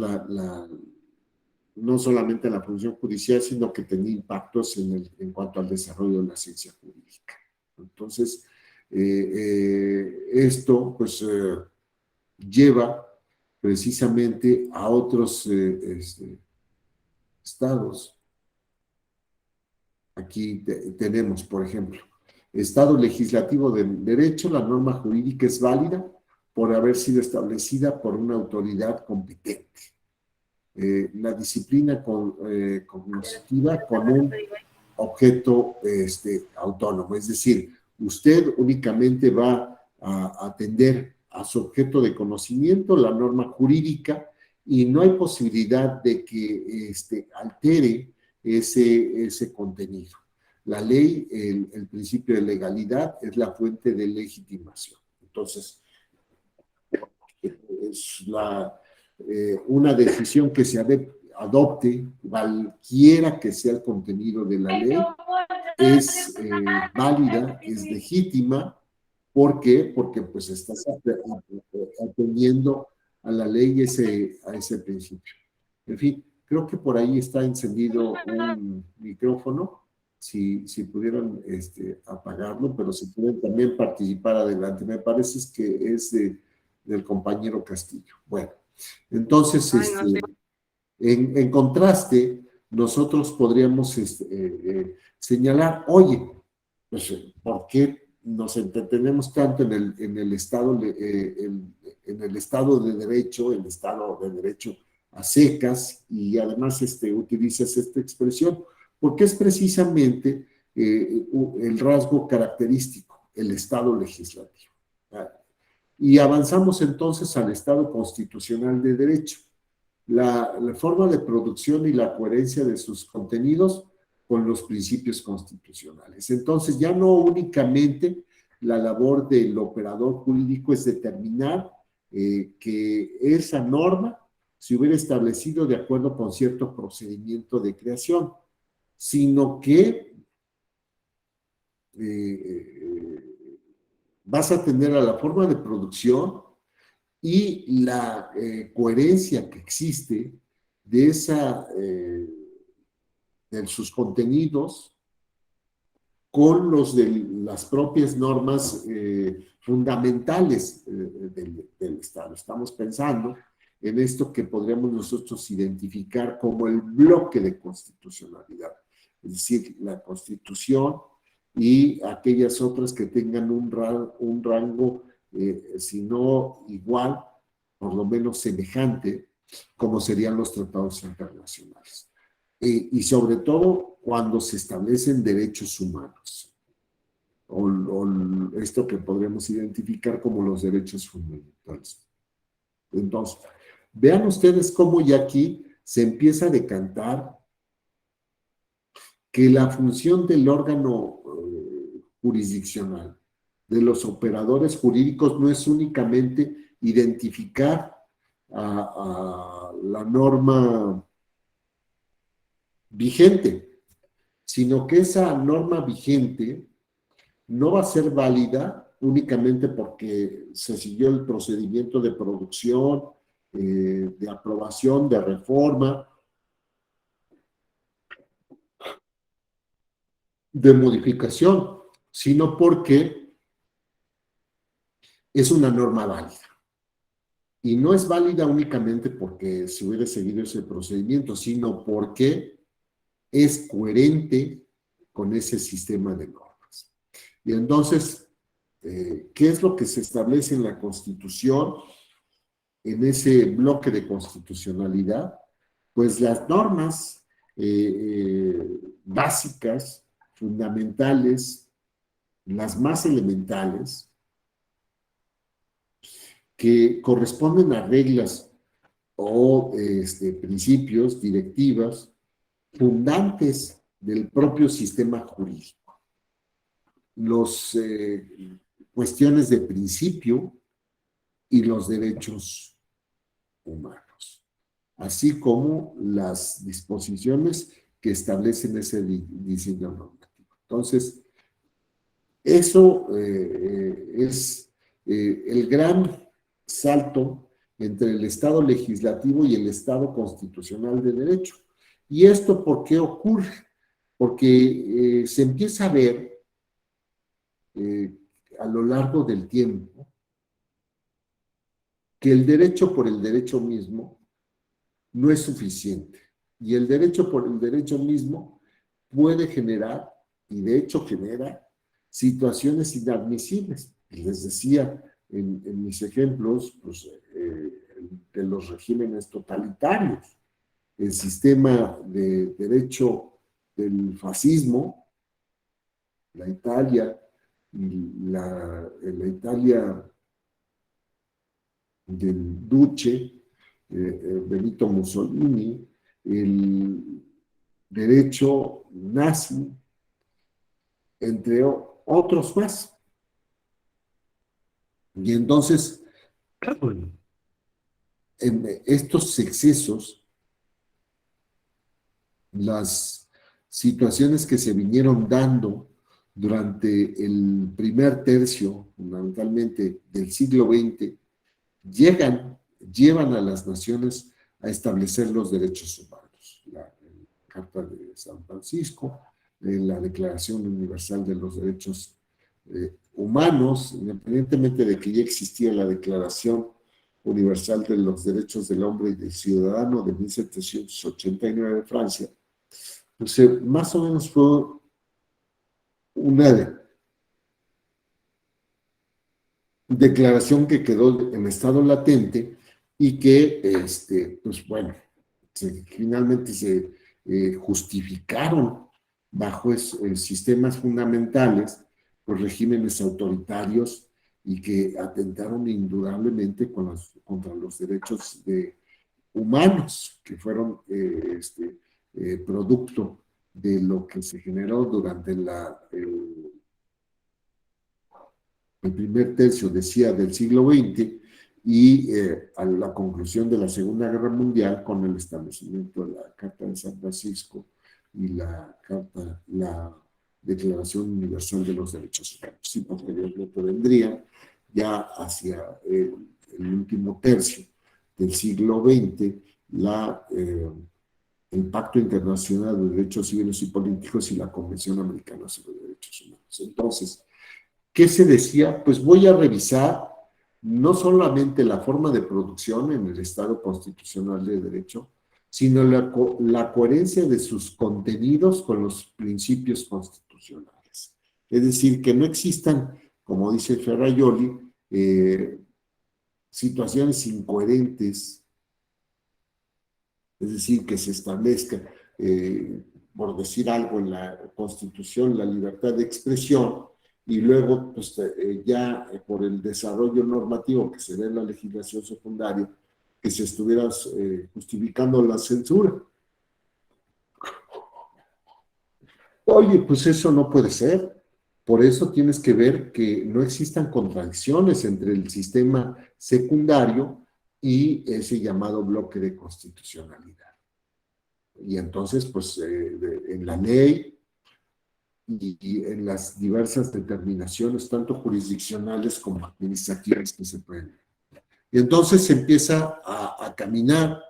no solamente la función judicial, sino que tenía impactos en cuanto al desarrollo de la ciencia jurídica. Entonces, esto pues lleva precisamente a otros estados. Aquí tenemos, por ejemplo, Estado legislativo del derecho, la norma jurídica es válida por haber sido establecida por una autoridad competente. La disciplina cognoscitiva con un objeto autónomo, es decir, usted únicamente va a atender a su objeto de conocimiento, la norma jurídica, y no hay posibilidad de que altere ese contenido. La ley, el principio de legalidad, es la fuente de legitimación. Entonces, es una decisión que se adopte, cualquiera que sea el contenido de la ley, es válida, es legítima. ¿Por qué? Porque pues estás atendiendo a la ley a ese principio. En fin, creo que por ahí está encendido un micrófono. Si pudieran apagarlo, pero si pueden también participar adelante. Me parece que es del compañero Castillo. Bueno, entonces, en contraste, nosotros podríamos señalar, oye, pues, ¿por qué nos entretenemos tanto en el Estado de Derecho, el Estado de Derecho a secas, y además utilizas esta expresión? Porque es precisamente el rasgo característico, el Estado legislativo. Y avanzamos entonces al Estado constitucional de derecho. La forma de producción y la coherencia de sus contenidos con los principios constitucionales. Entonces, ya no únicamente la labor del operador jurídico es determinar que esa norma se hubiera establecido de acuerdo con cierto procedimiento de creación, sino que vas a tener a la forma de producción y la coherencia que existe de sus contenidos con los de las propias normas fundamentales del Estado. Estamos pensando en esto que podríamos nosotros identificar como el bloque de constitucionalidad, es decir, la Constitución y aquellas otras que tengan un rango, si no igual, por lo menos semejante, como serían los tratados internacionales. Y sobre todo cuando se establecen derechos humanos, o esto que podríamos identificar como los derechos fundamentales. Entonces, vean ustedes cómo ya aquí se empieza a decantar que la función del órgano jurisdiccional, de los operadores jurídicos, no es únicamente identificar a la norma vigente, sino que esa norma vigente no va a ser válida únicamente porque se siguió el procedimiento de producción, de aprobación, de reforma, de modificación, sino porque es una norma válida. Y no es válida únicamente porque se hubiera seguido ese procedimiento, sino porque es coherente con ese sistema de normas. Y entonces, ¿qué es lo que se establece en la Constitución, en ese bloque de constitucionalidad? Pues las normas básicas, fundamentales, las más elementales, que corresponden a reglas o principios, directivas, fundantes del propio sistema jurídico. Los cuestiones de principio y los derechos humanos, así como las disposiciones que establecen ese diseño normativo. Entonces, eso es el gran salto entre el Estado legislativo y el Estado constitucional de derecho. ¿Y esto por qué ocurre? Porque se empieza a ver a lo largo del tiempo que el derecho por el derecho mismo no es suficiente. Y el derecho por el derecho mismo puede generar, y de hecho genera, situaciones inadmisibles. Les decía en mis ejemplos, pues, de los regímenes totalitarios, el sistema de derecho del fascismo, la Italia, la Italia del Duce, Benito Mussolini, el derecho nazi, entre otros más. Y entonces, en estos excesos, las situaciones que se vinieron dando durante el primer tercio, fundamentalmente del siglo XX, llevan a las naciones a establecer los derechos humanos. La Carta de San Francisco, la Declaración Universal de los Derechos Humanos, independientemente de que ya existía la Declaración Universal de los Derechos del Hombre y del Ciudadano de 1789 de Francia, pues más o menos fue una declaración que quedó en estado latente y que, pues bueno, finalmente se justificaron bajo sistemas fundamentales, pues regímenes autoritarios y que atentaron indudablemente contra los derechos humanos, que fueron producto de lo que se generó durante el primer tercio, decía, del siglo XX y a la conclusión de la Segunda Guerra Mundial con el establecimiento de la Carta de San Francisco y la Declaración Universal de los Derechos Humanos. Y posteriormente vendría ya hacia el último tercio del siglo XX el Pacto Internacional de Derechos Civiles y Políticos y la Convención Americana sobre Derechos Humanos. Entonces, ¿qué se decía? Pues voy a revisar no solamente la forma de producción en el Estado constitucional de derecho, sino la coherencia de sus contenidos con los principios constitucionales. Es decir, que no existan, como dice Ferrajoli, situaciones incoherentes, es decir, que se establezca, por decir algo en la Constitución, la libertad de expresión, y luego, pues, ya por el desarrollo normativo que se ve en la legislación secundaria, que se estuviera justificando la censura. Oye, pues eso no puede ser. Por eso tienes que ver que no existan contradicciones entre el sistema secundario y ese llamado bloque de constitucionalidad. Y entonces, pues, en la ley y en las diversas determinaciones, tanto jurisdiccionales como administrativas que se pueden. Y entonces se empieza a caminar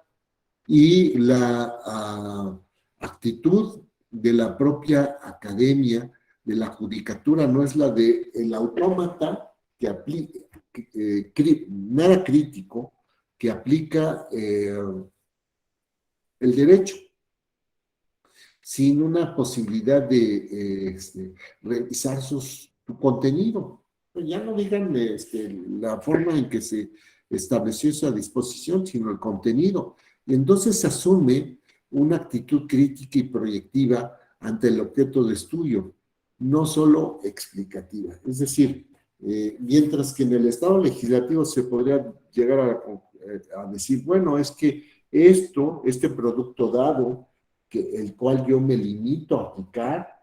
y la actitud de la propia academia, de la judicatura, no es la de el autómata que aplica, nada crítico, que aplica el derecho, sin una posibilidad de revisar su contenido. Pues ya no digan la forma en que se estableció esa disposición, sino el contenido. Y entonces se asume una actitud crítica y proyectiva ante el objeto de estudio, no solo explicativa. Es decir, mientras que en el Estado legislativo se podría llegar a decir, bueno, es que este producto dado, el cual yo me limito a aplicar,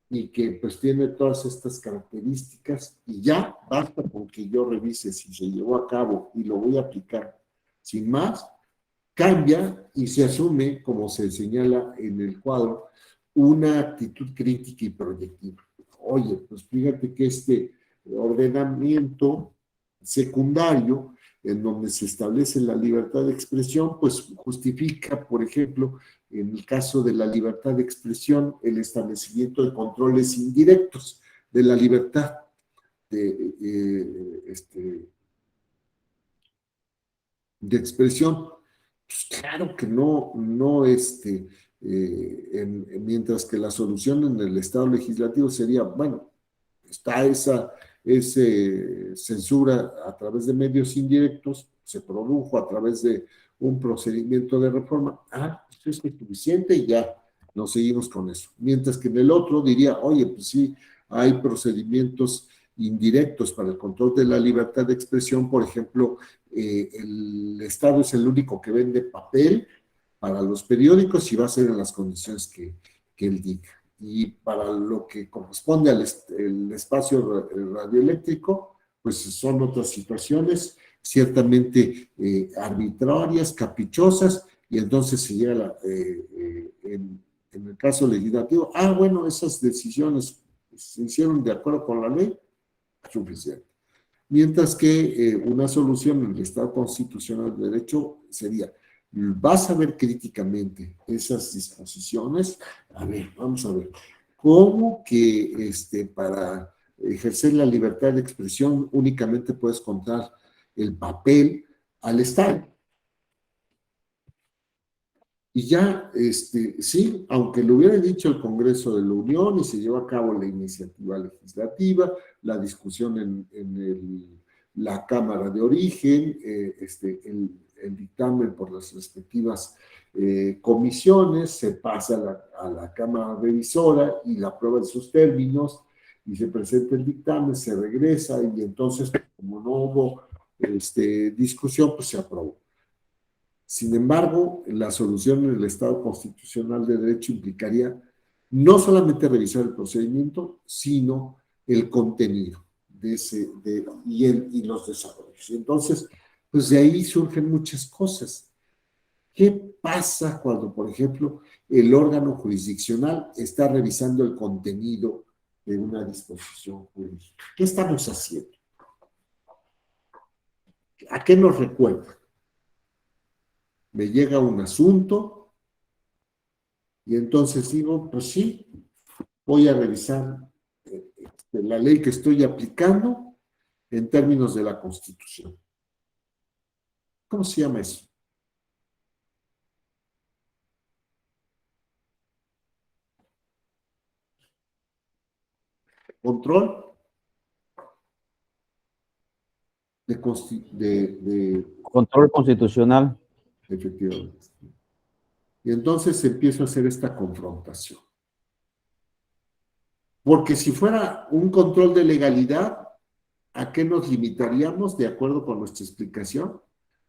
y que pues tiene todas estas características y ya basta con que yo revise si se llevó a cabo y lo voy a aplicar sin más, cambia y se asume, como se señala en el cuadro, una actitud crítica y proyectiva. Oye, pues fíjate que este ordenamiento secundario en donde se establece la libertad de expresión, pues justifica, por ejemplo, en el caso de la libertad de expresión, el establecimiento de controles indirectos de la libertad de expresión. Pues claro que no, mientras que la solución en el Estado legislativo sería, bueno, está esa censura a través de medios indirectos, se produjo a través de un procedimiento de reforma, pues es suficiente y ya nos seguimos con eso. Mientras que en el otro diría, oye, pues sí, hay procedimientos indirectos para el control de la libertad de expresión, por ejemplo, el Estado es el único que vende papel para los periódicos y va a ser en las condiciones que él diga. Y para lo que corresponde al espacio radioeléctrico, pues son otras situaciones ciertamente arbitrarias, caprichosas, y entonces se llega en el caso legislativo, bueno, esas decisiones se hicieron de acuerdo con la ley, suficiente. Mientras que una solución en el Estado constitucional de derecho sería, vas a ver críticamente esas disposiciones. A ver, vamos a ver, ¿cómo que para ejercer la libertad de expresión únicamente puedes contar el papel al Estado? Y ya, sí, aunque lo hubiera dicho el Congreso de la Unión y se llevó a cabo la iniciativa legislativa, la discusión en la Cámara de Origen, el dictamen por las respectivas comisiones, se pasa a la Cámara Revisora y la aprueba en sus términos, y se presenta el dictamen, se regresa, y entonces, como no hubo discusión, pues se aprobó. Sin embargo, la solución en el Estado constitucional de derecho implicaría no solamente revisar el procedimiento, sino el contenido y los desarrollos. Entonces, pues de ahí surgen muchas cosas. ¿Qué pasa cuando, por ejemplo, el órgano jurisdiccional está revisando el contenido de una disposición jurídica? ¿Qué estamos haciendo? ¿A qué nos recuerda? Me llega un asunto y entonces digo, pues sí, voy a revisar la ley que estoy aplicando en términos de la Constitución. ¿Cómo se llama eso? Control Control constitucional. efectivamente. Y entonces empiezo a hacer esta confrontación. Porque si fuera un control de legalidad, ¿a qué nos limitaríamos de acuerdo con nuestra explicación?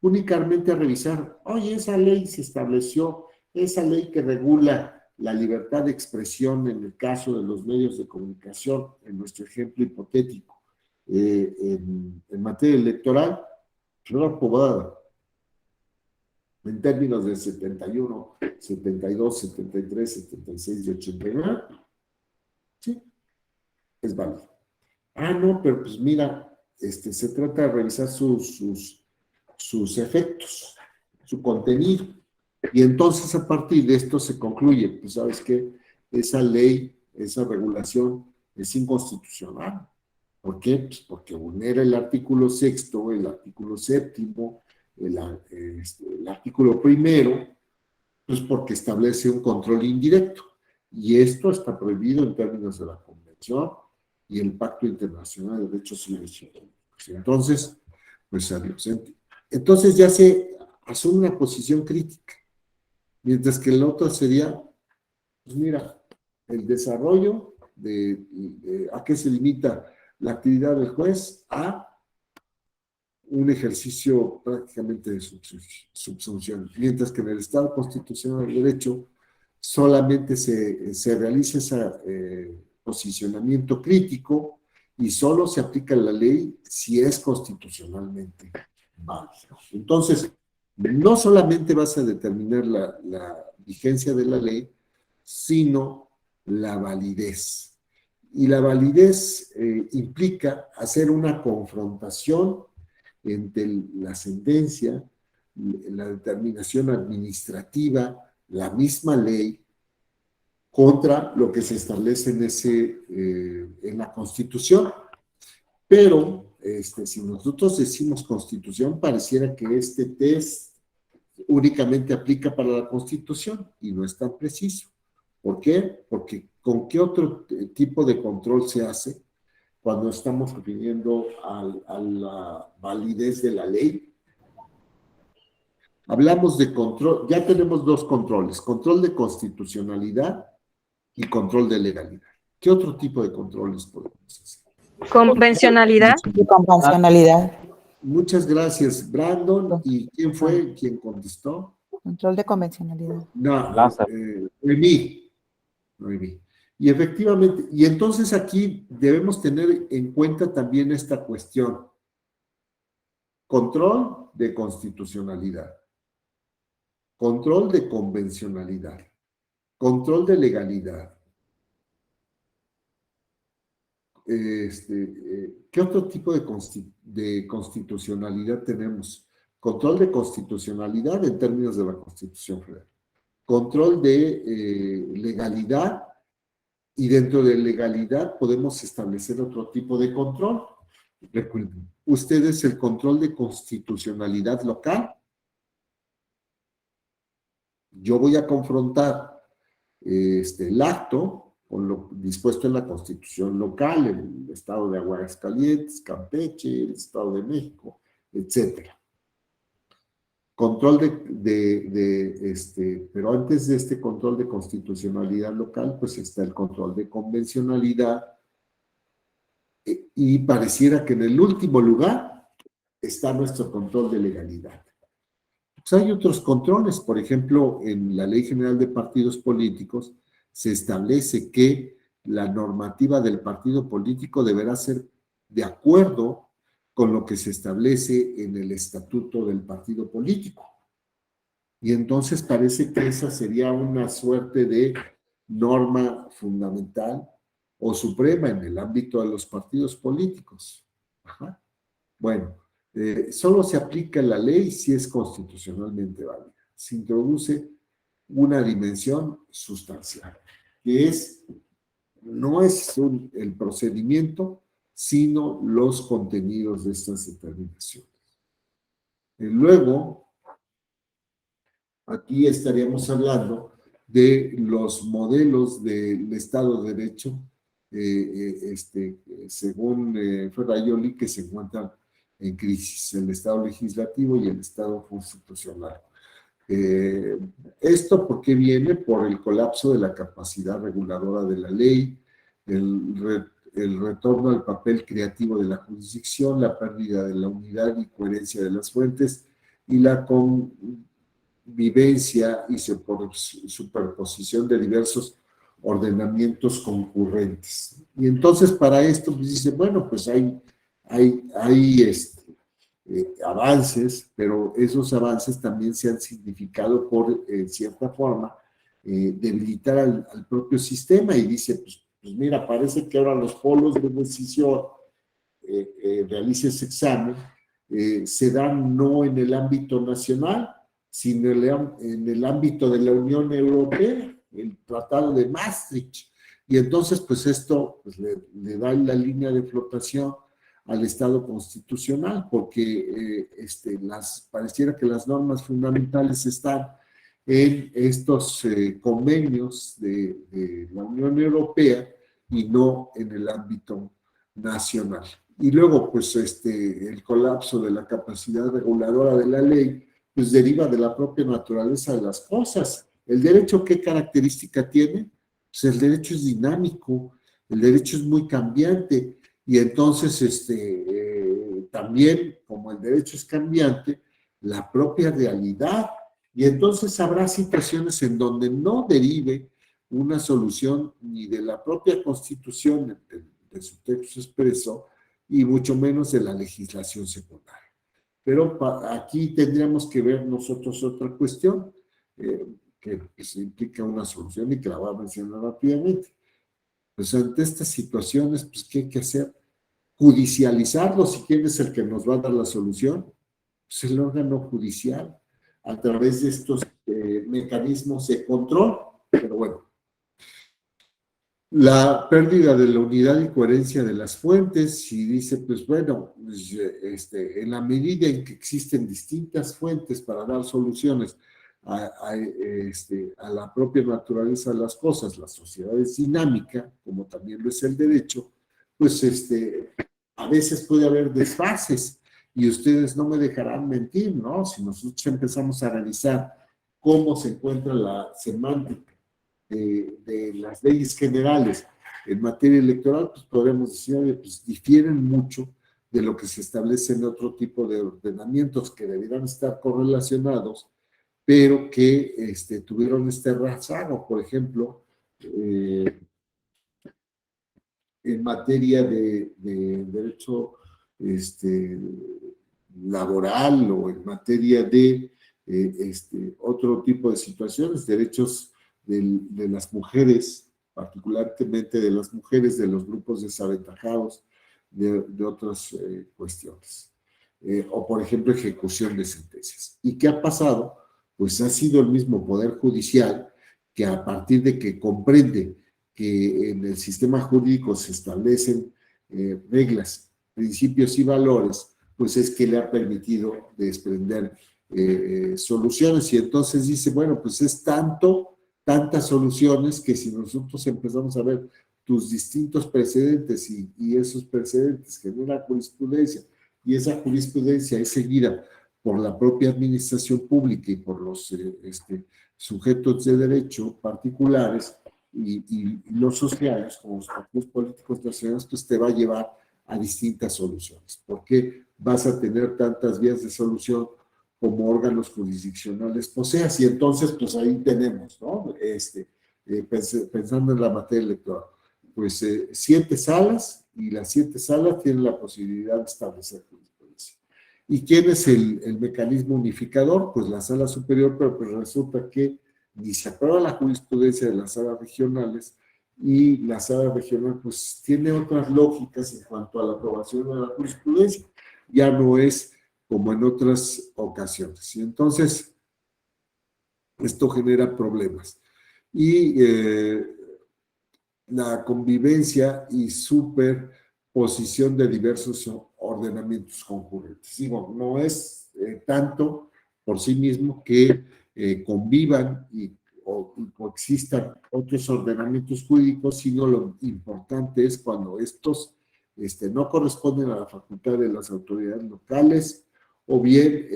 Únicamente a revisar, oye, esa ley se estableció, esa ley que regula la libertad de expresión en el caso de los medios de comunicación, en nuestro ejemplo hipotético, en materia electoral, fue aprobada en términos de 71, 72, 73, 76 y 89, sí, es válido. No, pero pues mira, se trata de revisar sus efectos, su contenido, y entonces a partir de esto se concluye, pues sabes qué, esa ley, esa regulación es inconstitucional. ¿Por qué? Pues porque vulnera el artículo 6º, el artículo 7º, el artículo 1º, pues porque establece un control indirecto, y esto está prohibido en términos de la Convención y el Pacto Internacional de Derechos Civiles. Entonces, pues adiós. Entonces ya se asume una posición crítica, mientras que el otro sería, pues mira, el desarrollo a qué se limita la actividad del juez a un ejercicio prácticamente de subsunción, mientras que en el Estado Constitucional de Derecho solamente se realiza ese posicionamiento crítico y solo se aplica la ley si es constitucionalmente válida. Entonces, no solamente vas a determinar la vigencia de la ley, sino la validez. Y la validez implica hacer una confrontación entre la sentencia, la determinación administrativa, la misma ley, contra lo que se establece en la Constitución. Pero si nosotros decimos Constitución, pareciera que este test únicamente aplica para la Constitución y no es tan preciso. ¿Por qué? Porque ¿con qué otro tipo de control se hace cuando estamos refiriendo a la validez de la ley? Hablamos de control, ya tenemos dos controles, control de constitucionalidad y control de legalidad. ¿Qué otro tipo de controles podemos hacer? Convencionalidad. Y convencionalidad. Muchas gracias, Brandon. ¿Y quién fue quien contestó? Control de convencionalidad. No, Lázaro. Noemí. Y efectivamente, y entonces aquí debemos tener en cuenta también esta cuestión. Control de constitucionalidad, control de convencionalidad, control de legalidad. ¿Qué otro tipo de constitucionalidad tenemos? Control de constitucionalidad en términos de la Constitución Federal. Control de legalidad, y dentro de legalidad podemos establecer otro tipo de control. Recuerden, ustedes el control de constitucionalidad local. Yo voy a confrontar el acto con lo dispuesto en la Constitución local, el Estado de Aguascalientes, Campeche, el Estado de México, etcétera. Control pero antes de este control de constitucionalidad local, pues está el control de convencionalidad, y pareciera que en el último lugar está nuestro control de legalidad. Pues hay otros controles, por ejemplo, en la Ley General de Partidos Políticos se establece que la normativa del partido político deberá ser de acuerdo con lo que se establece en el estatuto del partido político. Y entonces parece que esa sería una suerte de norma fundamental o suprema en el ámbito de los partidos políticos. Ajá. Bueno, solo se aplica la ley si es constitucionalmente válida. Se introduce una dimensión sustancial, que no es el procedimiento, sino los contenidos de estas determinaciones. Luego, aquí estaríamos hablando de los modelos del Estado de Derecho, según Ferraioli, que se encuentran en crisis, el Estado legislativo y el Estado constitucional. Esto porque viene por el colapso de la capacidad reguladora de la ley, el retorno al papel creativo de la jurisdicción, la pérdida de la unidad y coherencia de las fuentes y la convivencia y superposición de diversos ordenamientos concurrentes. Y entonces para esto pues dice, bueno, pues hay avances, pero esos avances también se han significado por, en cierta forma, debilitar al propio sistema, y dice, pues mira, parece que ahora los polos de decisión realice ese examen, se dan no en el ámbito nacional, sino en el ámbito de la Unión Europea, el Tratado de Maastricht. Y entonces, pues esto pues, le da la línea de flotación al Estado constitucional, porque pareciera que las normas fundamentales están en estos convenios de la Unión Europea y no en el ámbito nacional. Y luego, pues, el colapso de la capacidad reguladora de la ley, pues deriva de la propia naturaleza de las cosas. ¿El derecho qué característica tiene? Pues el derecho es dinámico, el derecho es muy cambiante, y entonces, también, como el derecho es cambiante, la propia realidad, y entonces habrá situaciones en donde no derive una solución ni de la propia Constitución, de su texto expreso, y mucho menos de la legislación secundaria. Pero aquí tendríamos que ver nosotros otra cuestión que pues, implica una solución y que la voy a mencionar rápidamente. Pues ante estas situaciones, pues, ¿qué hay que hacer? Judicializarlo, si quién es el que nos va a dar la solución, pues el órgano judicial, a través de estos mecanismos de control. Pero bueno, la pérdida de la unidad y coherencia de las fuentes, y dice, pues bueno, pues, en la medida en que existen distintas fuentes para dar soluciones a la propia naturaleza de las cosas, la sociedad es dinámica, como también lo es el derecho, pues a veces puede haber desfases, y ustedes no me dejarán mentir, ¿no? Si nosotros empezamos a revisar cómo se encuentra la semántica de las leyes generales en materia electoral, pues podemos decir, oye, pues difieren mucho de lo que se establece en otro tipo de ordenamientos que debieran estar correlacionados, pero que tuvieron este rezago. Por ejemplo, en materia de derecho laboral, o en materia de otro tipo de situaciones, derechos de las mujeres, particularmente de las mujeres de los grupos desaventajados, de otras cuestiones. O, por ejemplo, ejecución de sentencias. ¿Y qué ha pasado? Pues ha sido el mismo Poder Judicial que, a partir de que comprende que en el sistema jurídico se establecen reglas, principios y valores, pues es que le ha permitido desprender soluciones, y entonces dice, bueno, pues es tantas soluciones, que si nosotros empezamos a ver tus distintos precedentes, y esos precedentes generan jurisprudencia, y esa jurisprudencia es seguida por la propia administración pública y por los sujetos de derecho particulares, y los sociales, como los partidos políticos nacionales, pues te va a llevar a distintas soluciones, porque vas a tener tantas vías de solución como órganos jurisdiccionales poseas, y entonces pues ahí tenemos, ¿no? Pensando en la materia electoral, pues 7 salas, y las 7 salas tienen la posibilidad de establecer jurisprudencia. ¿Y quién es el mecanismo unificador? Pues la sala superior, pero pues resulta que ni se aprueba la jurisprudencia de las salas regionales, y la sala regional pues tiene otras lógicas en cuanto a la aprobación de la jurisprudencia, ya no es como en otras ocasiones, y entonces esto genera problemas. Y la convivencia y superposición de diversos ordenamientos concurrentes. Digo, no es tanto por sí mismo que convivan y coexistan otros ordenamientos jurídicos, sino lo importante es cuando estos no corresponden a la facultad de las autoridades locales, o bien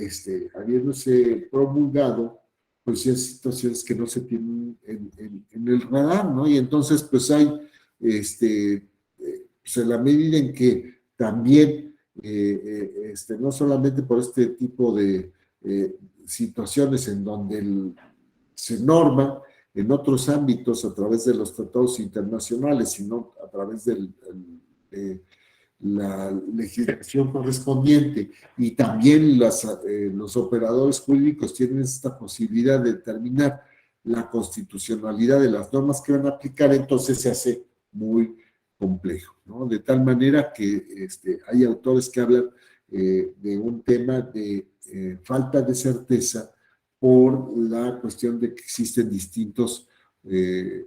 habiéndose promulgado pues hay situaciones que no se tienen en el radar, ¿no? Y entonces pues hay pues en la medida en que también no solamente por este tipo de situaciones en donde se norma en otros ámbitos a través de los tratados internacionales, sino a través de la legislación correspondiente, y también los operadores jurídicos tienen esta posibilidad de determinar la constitucionalidad de las normas que van a aplicar, entonces se hace muy complejo, ¿no? De tal manera que hay autores que hablan de un tema de falta de certeza por la cuestión de que existen distintos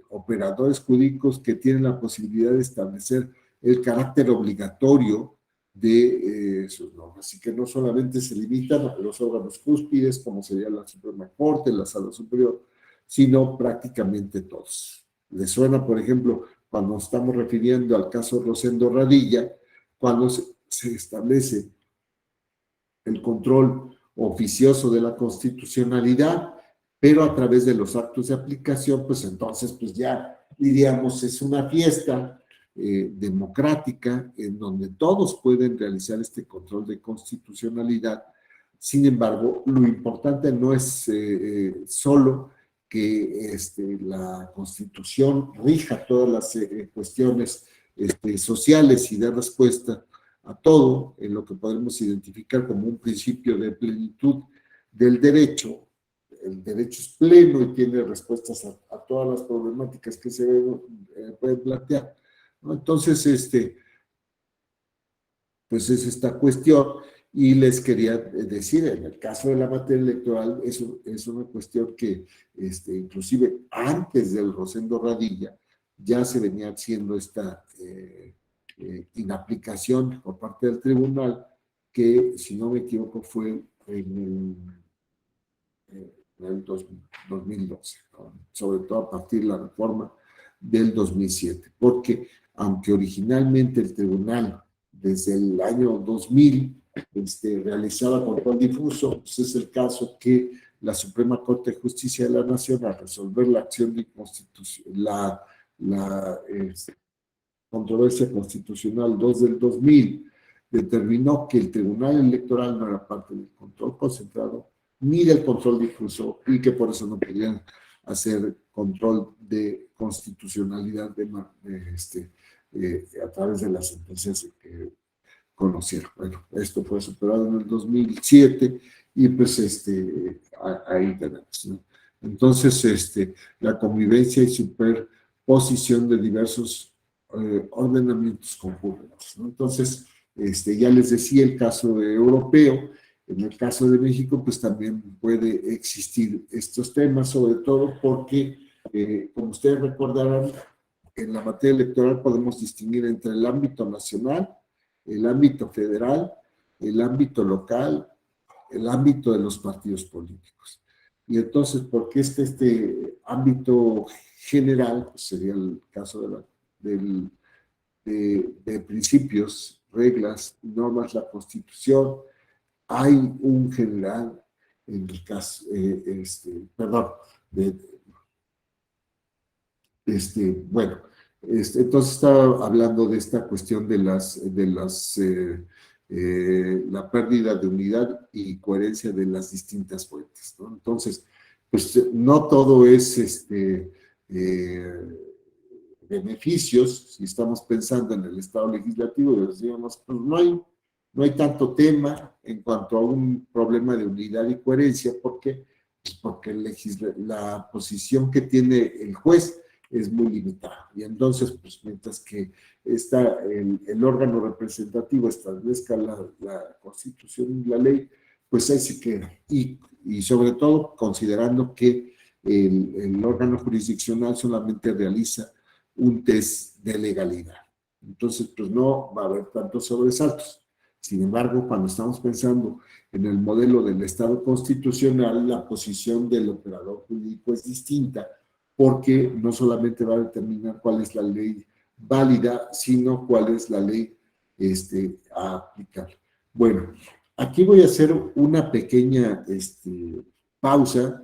operadores jurídicos que tienen la posibilidad de establecer el carácter obligatorio de sus normas, y que no solamente se limitan a los órganos cúspides, como sería la Suprema Corte, la Sala Superior, sino prácticamente todos. ¿Les suena, por ejemplo, cuando estamos refiriendo al caso Rosendo Radilla, cuando se establece el control oficioso de la constitucionalidad, pero a través de los actos de aplicación, pues entonces, pues ya diríamos, es una fiesta democrática en donde todos pueden realizar este control de constitucionalidad. Sin embargo, lo importante no es solo que la Constitución rija todas las cuestiones sociales y dé respuesta a todo en lo que podemos identificar como un principio de plenitud del derecho. El derecho es pleno y tiene respuestas a todas las problemáticas que se pueden plantear, ¿no? Entonces, pues es esta cuestión. Y les quería decir, en el caso de la materia electoral, es una cuestión que inclusive antes del Rosendo Radilla ya se venía haciendo esta inaplicación por parte del tribunal, que si no me equivoco fue en el 2012, ¿no? Sobre todo a partir de la reforma del 2007, porque aunque originalmente el tribunal desde el año 2000 realizaba control difuso, pues es el caso que la Suprema Corte de Justicia de la Nación, al resolver la acción de constitución, la controversia constitucional 2 del 2000, determinó que el Tribunal Electoral no era parte del control concentrado ni del control difuso y que por eso no podían hacer control de constitucionalidad a través de las sentencias que conocieron. Bueno, esto fue superado en el 2007 y pues ahí tenemos, ¿no? Entonces, la convivencia y superposición de diversos ordenamientos concurrentes, ¿no? Entonces, ya les decía el caso europeo. En el caso de México, pues también puede existir estos temas, sobre todo porque, como ustedes recordarán, en la materia electoral podemos distinguir entre el ámbito nacional, el ámbito federal, el ámbito local, el ámbito de los partidos políticos. Y entonces, porque este ámbito general, pues sería el caso de principios, reglas, normas, la Constitución, hay un general en el caso, perdón, de, bueno, entonces estaba hablando de esta cuestión de la pérdida de unidad y coherencia de las distintas fuentes, ¿no? Entonces, pues no todo es beneficios. Si estamos pensando en el Estado legislativo, decíamos, pues no hay tanto tema en cuanto a un problema de unidad y coherencia, porque la posición que tiene el juez es muy limitada. Y entonces, pues mientras que el órgano representativo establezca la Constitución y la ley, pues ahí se queda. Y sobre todo considerando que el órgano jurisdiccional solamente realiza un test de legalidad. Entonces, pues no va a haber tantos sobresaltos. Sin embargo, cuando estamos pensando en el modelo del Estado constitucional, la posición del operador jurídico es distinta, porque no solamente va a determinar cuál es la ley válida, sino cuál es la ley a aplicar. Bueno, aquí voy a hacer una pequeña pausa.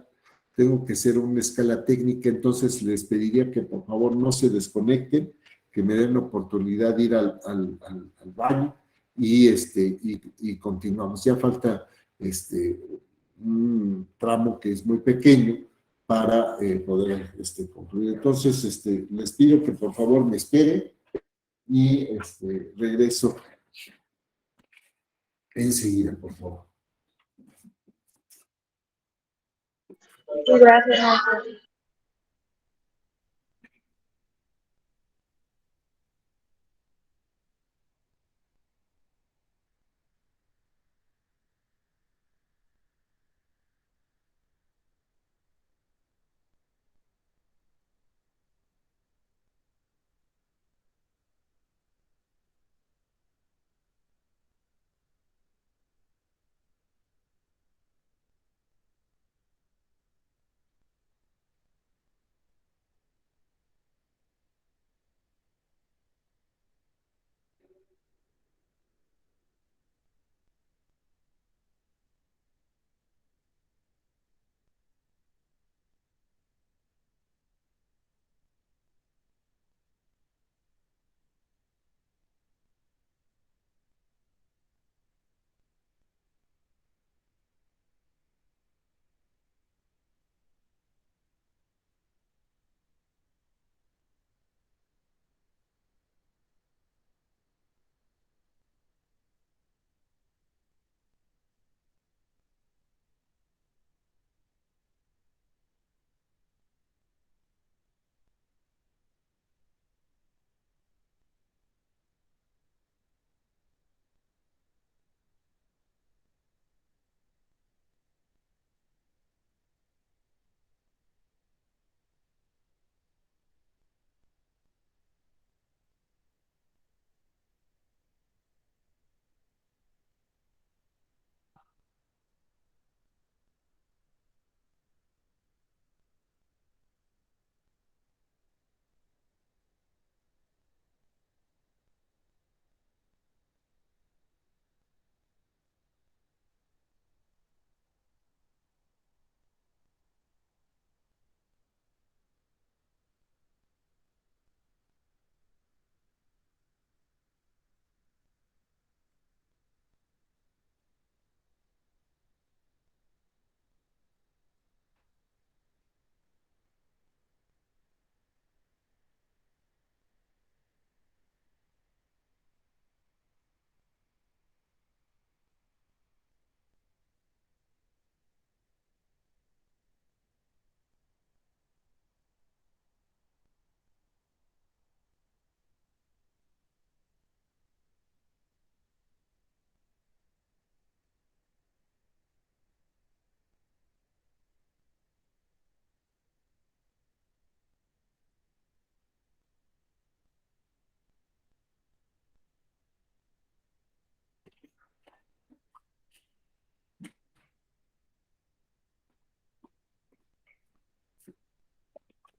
Tengo que hacer una escala técnica, entonces les pediría que por favor no se desconecten, que me den la oportunidad de ir al baño y continuamos. Ya falta un tramo que es muy pequeño para poder concluir. Entonces, les pido que por favor me esperen y regreso enseguida, por favor. Gracias, maestro.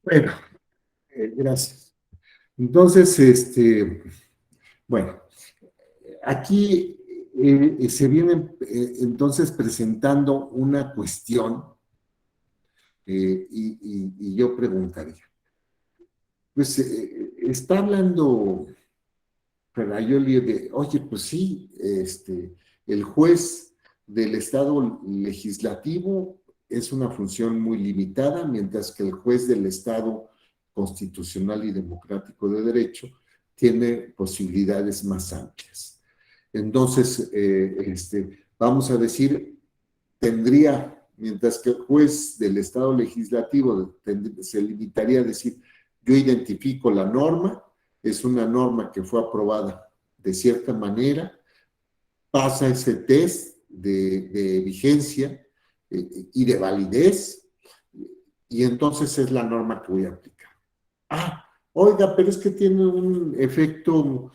Bueno, gracias. Entonces, bueno, aquí se viene entonces presentando una cuestión y yo preguntaría, pues está hablando Ferrayoli de, oye, pues sí, el juez del Estado legislativo es una función muy limitada, mientras que el juez del Estado constitucional y democrático de derecho tiene posibilidades más amplias. Entonces, vamos a decir, tendría, mientras que el juez del Estado legislativo se limitaría a decir, yo identifico la norma, es una norma que fue aprobada de cierta manera, pasa ese test de vigencia y de validez, y entonces es la norma que voy a aplicar. Ah, oiga, pero es que tiene un efecto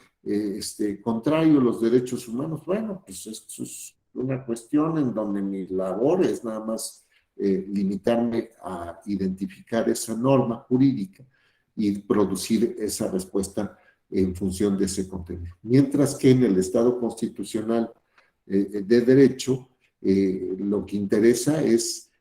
contrario a los derechos humanos. Bueno, pues esto es una cuestión en donde mi labor es nada más limitarme a identificar esa norma jurídica y producir esa respuesta en función de ese contenido. Mientras que en el Estado constitucional de derecho, lo que interesa es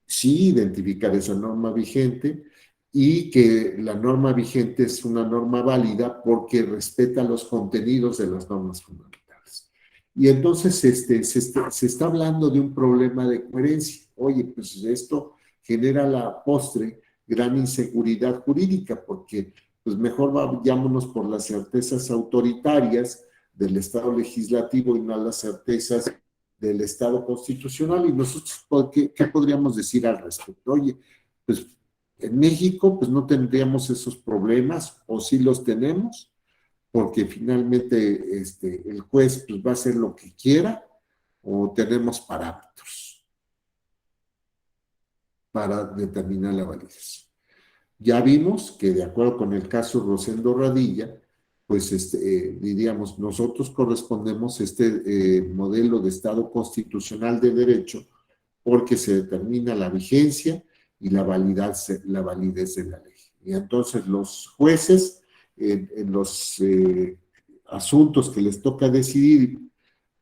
sí identificar esa norma vigente y que la norma vigente es una norma válida porque respeta los contenidos de las normas fundamentales. Y entonces se está hablando de un problema de coherencia. Oye, pues esto genera a la postre gran inseguridad jurídica porque pues mejor vayámonos por las certezas autoritarias del Estado legislativo y no las certezas del Estado constitucional. Y nosotros, ¿qué podríamos decir al respecto? Oye, pues en México pues no tendríamos esos problemas, o sí los tenemos, porque finalmente el juez pues, va a hacer lo que quiera, o tenemos parámetros para determinar la validez. Ya vimos que de acuerdo con el caso Rosendo Radilla, pues diríamos, nosotros correspondemos a este modelo de Estado constitucional de derecho porque se determina la vigencia y la validez de la ley. Y entonces los jueces, en los asuntos que les toca decidir,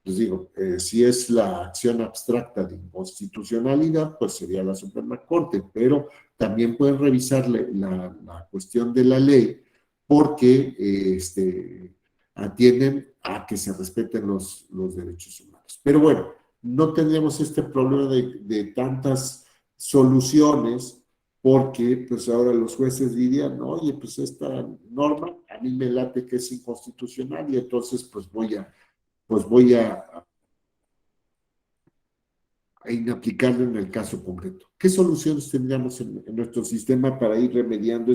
pues digo, si es la acción abstracta de inconstitucionalidad, pues sería la Suprema Corte, pero también pueden revisar la cuestión de la ley porque atienden a que se respeten los derechos humanos. Pero bueno, no tendremos este problema de tantas soluciones porque pues ahora los jueces dirían, oye, pues esta norma a mí me late que es inconstitucional y entonces pues voy a inaplicarlo en el caso concreto. ¿Qué soluciones tendríamos en nuestro sistema para ir remediando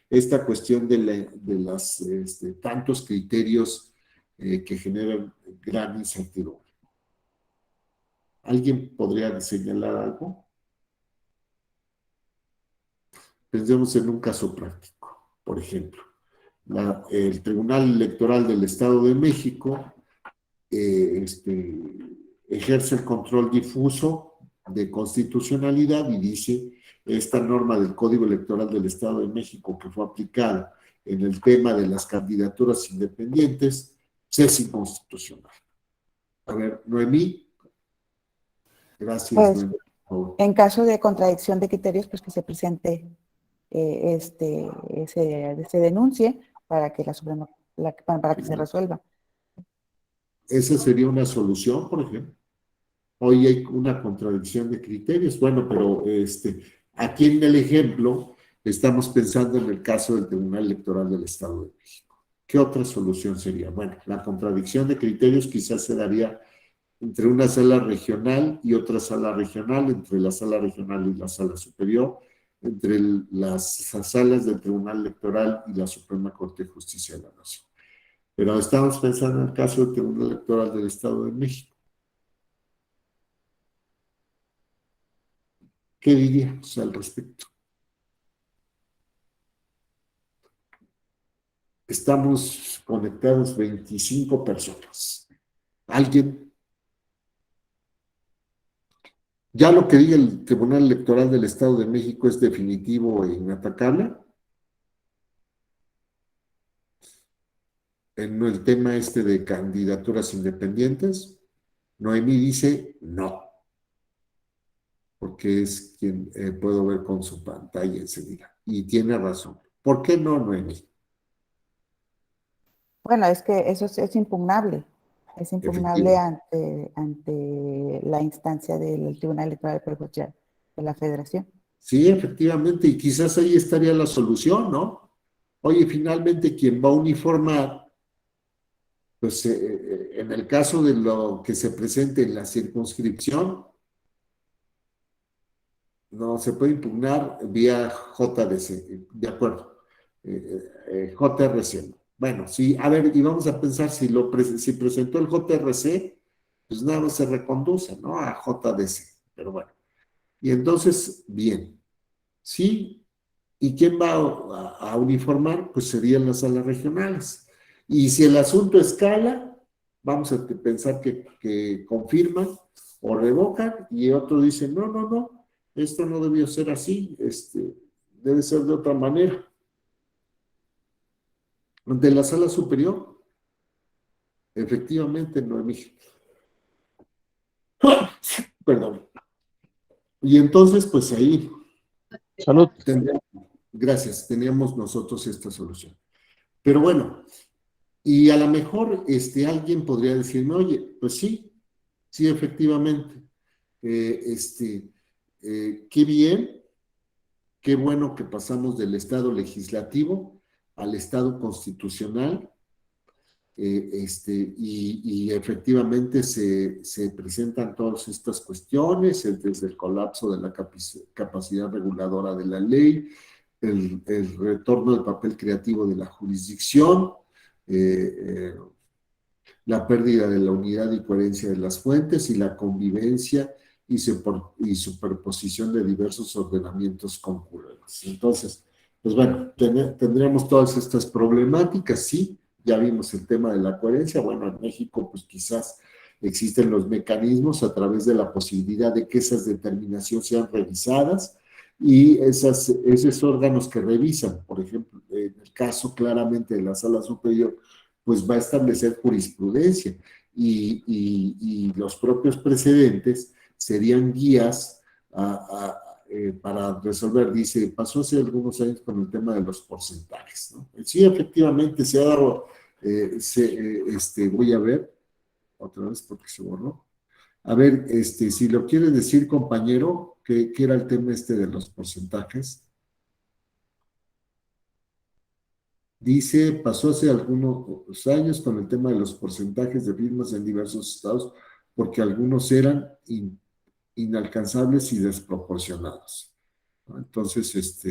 esta cuestión de las tantos criterios que generan gran incertidumbre? ¿Alguien podría señalar algo? Pensemos en un caso práctico. Por ejemplo, el Tribunal Electoral del Estado de México ejerce el control difuso de constitucionalidad y dice esta norma del Código Electoral del Estado de México que fue aplicada en el tema de las candidaturas independientes es inconstitucional. A ver, Noemí. Gracias, Pues, Noemí. en caso de contradicción de criterios, pues que se presente, se denuncie para que la Suprema, para que se resuelva. Esa sería una solución, por ejemplo. Hoy hay una contradicción de criterios. Bueno, pero aquí en el ejemplo estamos pensando en el caso del Tribunal Electoral del Estado de México. ¿Qué otra solución sería? Bueno, la contradicción de criterios quizás se daría entre una sala regional y otra sala regional, entre la sala regional y la sala superior, entre las salas del Tribunal Electoral y la Suprema Corte de Justicia de la Nación. Pero estamos pensando en el caso del Tribunal Electoral del Estado de México. ¿Qué diríamos al respecto? Estamos conectados 25 personas. ¿Alguien? Ya lo que diga el Tribunal Electoral del Estado de México es definitivo e inatacable. En el tema este de candidaturas independientes, Noemí dice no, porque es quien puedo ver con su pantalla enseguida. Y tiene razón. ¿Por qué no, Noemí? Bueno, es que eso es impugnable. Es impugnable Efectivo. ante la instancia del Tribunal Electoral del Poder Judicial de la Federación. Sí, efectivamente, y quizás ahí estaría la solución, ¿no? Oye, finalmente quien va a uniformar, pues en el caso de lo que se presente en la circunscripción, no se puede impugnar vía JDC, de acuerdo, JRC. Bueno, sí, a ver, y vamos a pensar si presentó el JRC, pues nada más se reconduce, ¿no? A JDC, pero bueno. Y entonces, bien, sí, ¿y quién va a uniformar? Pues serían las salas regionales. Y si el asunto escala, vamos a pensar que confirman o revocan y otro dice, no, no, no, esto no debió ser así, debe ser de otra manera. De la sala superior, efectivamente, Noemí. Perdón. Y entonces, pues ahí, Salud. gracias, teníamos nosotros esta solución. Pero bueno, y a lo mejor alguien podría decirme, oye, pues sí, sí, efectivamente, qué bien, qué bueno que pasamos del Estado legislativo al Estado constitucional, y efectivamente se presentan todas estas cuestiones, desde el colapso de la capacidad reguladora de la ley, el retorno del papel creativo de la jurisdicción, la pérdida de la unidad y coherencia de las fuentes y la convivencia y superposición de diversos ordenamientos concurrentes. Entonces, pues bueno, tendríamos todas estas problemáticas, sí, ya vimos el tema de la coherencia, bueno, en México pues quizás existen los mecanismos a través de la posibilidad de que esas determinaciones sean revisadas y esos órganos que revisan, por ejemplo, en el caso claramente de la Sala Superior, pues va a establecer jurisprudencia y los propios precedentes serían guías para resolver. Dice, pasó hace algunos años con el tema de los porcentajes, ¿no? Sí, efectivamente se ha dado, voy a ver otra vez porque se borró. A ver, si lo quiere decir, compañero, ¿qué era el tema de los porcentajes? Dice, pasó hace algunos años con el tema de los porcentajes de firmas en diversos estados, porque algunos eran inalcanzables y desproporcionados, ¿no? Entonces,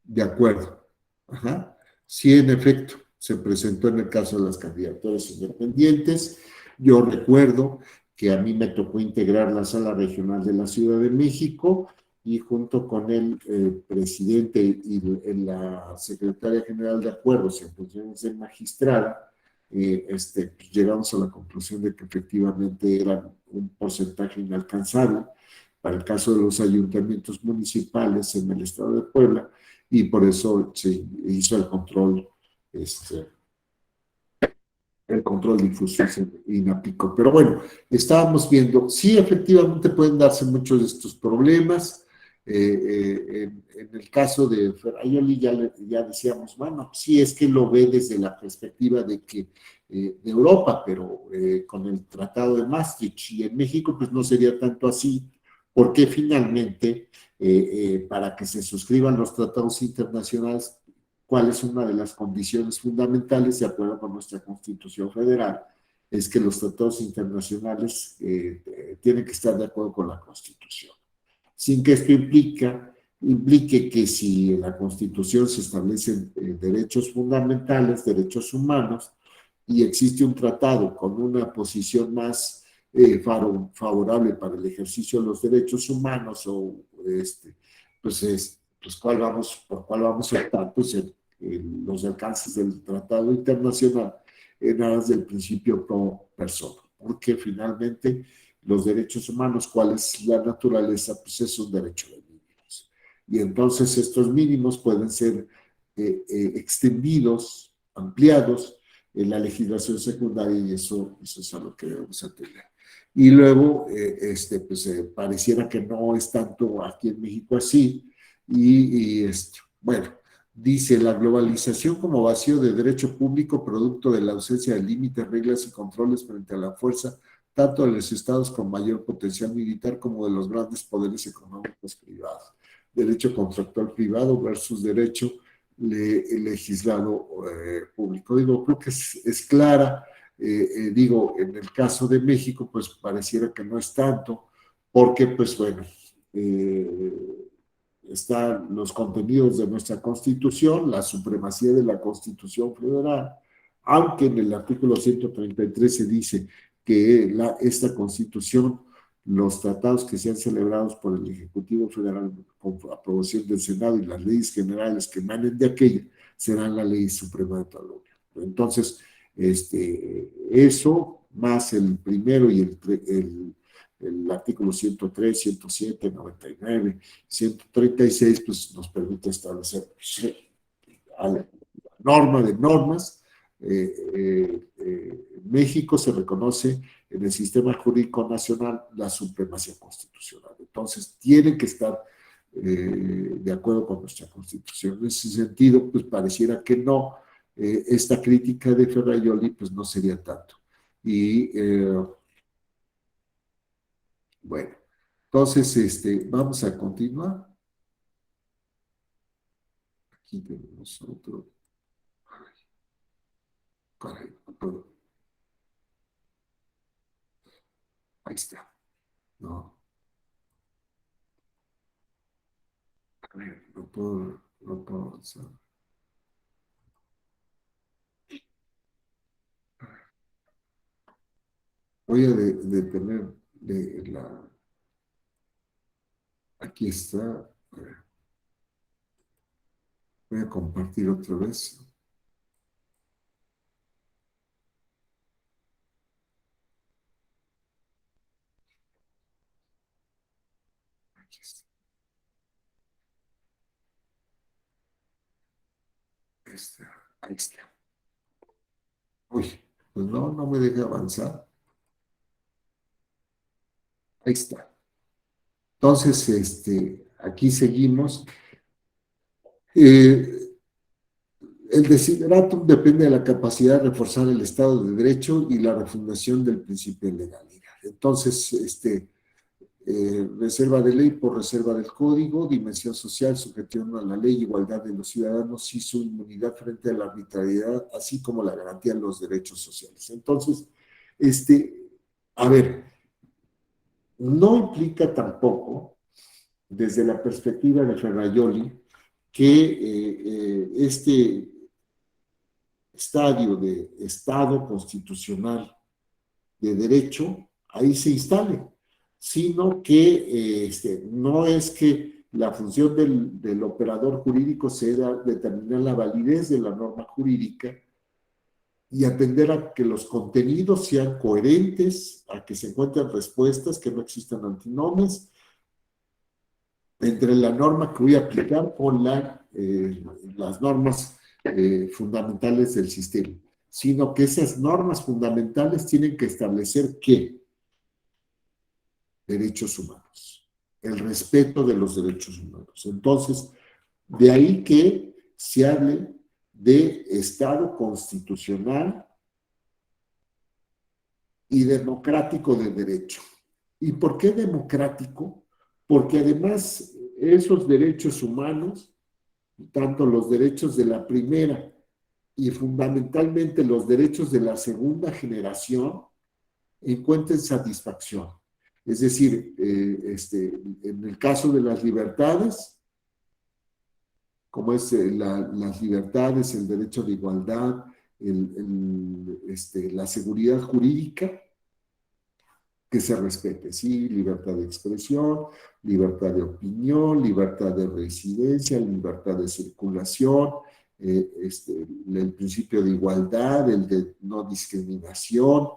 de acuerdo. Ajá. Sí, en efecto, se presentó en el caso de las candidaturas independientes. Yo recuerdo que a mí me tocó integrar la Sala Regional de la Ciudad de México y junto con el presidente y la secretaria general de acuerdos en funciones de magistrada, pues llegamos a la conclusión de que efectivamente era un porcentaje inalcanzable para el caso de los ayuntamientos municipales en el estado de Puebla, y por eso se hizo el control de infusión INAPICO. Pero bueno, estábamos viendo, sí, efectivamente pueden darse muchos de estos problemas. En el caso de Ferraioli ya decíamos, bueno, sí es que lo ve desde la perspectiva de Europa, pero con el Tratado de Maastricht, y en México pues no sería tanto así, porque finalmente para que se suscriban los tratados internacionales, cuál es una de las condiciones fundamentales, de acuerdo con nuestra Constitución Federal, es que los tratados internacionales tienen que estar de acuerdo con la Constitución. Sin que esto implique que si en la Constitución se establecen derechos fundamentales, derechos humanos, y existe un tratado con una posición más favorable para el ejercicio de los derechos humanos, o pues por cuál vamos a optar, pues los alcances del tratado internacional en aras del principio pro persona, porque finalmente los derechos humanos, ¿cuál es la naturaleza? Pues es un derecho de mínimos. Y entonces estos mínimos pueden ser extendidos, ampliados en la legislación secundaria, y eso es a lo que debemos atender. Y luego, pues pareciera que no es tanto aquí en México así, bueno, dice: la globalización como vacío de derecho público, producto de la ausencia de límites, reglas y controles frente a la fuerza, tanto de los estados con mayor potencial militar como de los grandes poderes económicos privados. Derecho contractual privado versus derecho legislado público. Digo, creo que es clara. Digo, en el caso de México, pues pareciera que no es tanto, porque, pues bueno, están los contenidos de nuestra Constitución, la supremacía de la Constitución Federal, aunque en el artículo 133 se dice que esta Constitución, los tratados que sean celebrados por el Ejecutivo Federal con aprobación del Senado y las leyes generales que emanen de aquella serán la ley suprema de toda la Unión. Entonces, eso más el primero y el artículo 103, 107, 99, 136, pues nos permite establecer a la norma de normas. México se reconoce en el sistema jurídico nacional la supremacía constitucional. Entonces, tienen que estar de acuerdo con nuestra Constitución. En ese sentido, pues pareciera que no. Esta crítica de Ferrajoli, pues no sería tanto. Y bueno, entonces, vamos a continuar. Aquí tenemos otro. Caray, no puedo. Ahí está. No. A ver, no puedo avanzar. Voy a detener la. Aquí está. A ver. Voy a compartir otra vez. Aquí está. Ahí está. Uy, pues no me deja avanzar. Ahí está. Entonces, aquí seguimos. El desideratum depende de la capacidad de reforzar el Estado de Derecho y la refundación del principio de legalidad. Entonces, reserva de ley por reserva del código, dimensión social, sujeción a la ley, igualdad de los ciudadanos y su inmunidad frente a la arbitrariedad, así como la garantía de los derechos sociales. Entonces, a ver, no implica tampoco, desde la perspectiva de Ferrajoli, que este estadio de Estado constitucional de derecho ahí se instale, sino que no es que la función del operador jurídico sea determinar la validez de la norma jurídica y atender a que los contenidos sean coherentes, a que se encuentren respuestas, que no existan antinomes entre la norma que voy a aplicar o las normas fundamentales del sistema, sino que esas normas fundamentales tienen que establecer ¿qué? Derechos humanos, el respeto de los derechos humanos. Entonces, de ahí que se hable de Estado constitucional y democrático de derecho. ¿Y por qué democrático? Porque además esos derechos humanos, tanto los derechos de la primera y fundamentalmente los derechos de la segunda generación, encuentren satisfacción. Es decir, en el caso de las libertades, como es las libertades, el derecho de igualdad, la seguridad jurídica, que se respete, sí, libertad de expresión, libertad de opinión, libertad de residencia, libertad de circulación, el principio de igualdad, el de no discriminación,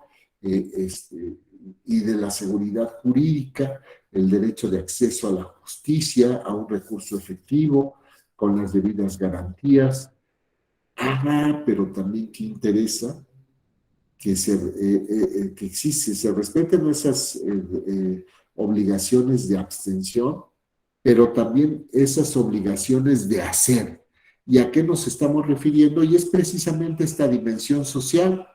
y de la seguridad jurídica, el derecho de acceso a la justicia, a un recurso efectivo, con las debidas garantías. Ajá, pero también que interesa que que existe, se respeten esas obligaciones de abstención, pero también esas obligaciones de hacer. ¿Y a qué nos estamos refiriendo? Y es precisamente esta dimensión social,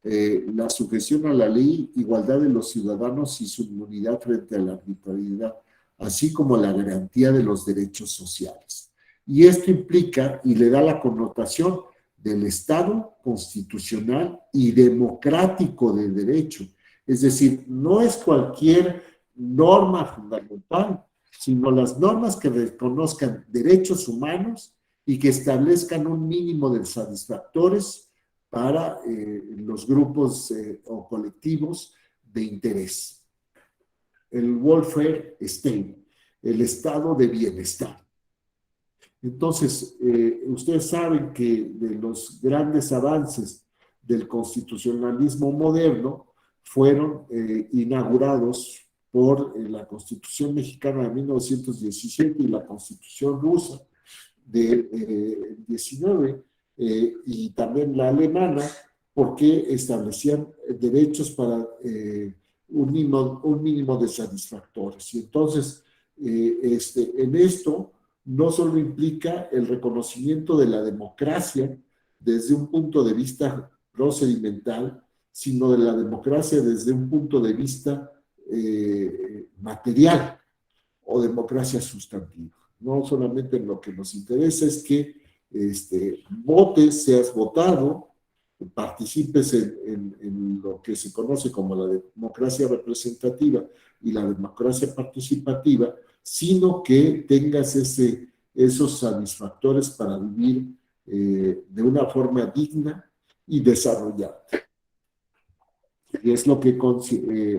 la sujeción a la ley, igualdad de los ciudadanos y su inmunidad frente a la arbitrariedad, así como la garantía de los derechos sociales. Y esto implica y le da la connotación del Estado constitucional y democrático de derecho. Es decir, no es cualquier norma fundamental, sino las normas que reconozcan derechos humanos y que establezcan un mínimo de satisfactores para los grupos o colectivos de interés. El welfare state, el estado de bienestar. Entonces, ustedes saben que de los grandes avances del constitucionalismo moderno fueron inaugurados por la Constitución Mexicana de 1917 y la Constitución Rusa de 19, y también la alemana, porque establecían derechos para un mínimo de satisfactores. Y entonces, en esto no solo implica el reconocimiento de la democracia desde un punto de vista procedimental, sino de la democracia desde un punto de vista material o democracia sustantiva. No solamente lo que nos interesa es que votes, seas votado, participes en lo que se conoce como la democracia representativa y la democracia participativa, sino que tengas esos satisfactores para vivir de una forma digna y desarrollarte. Y es lo que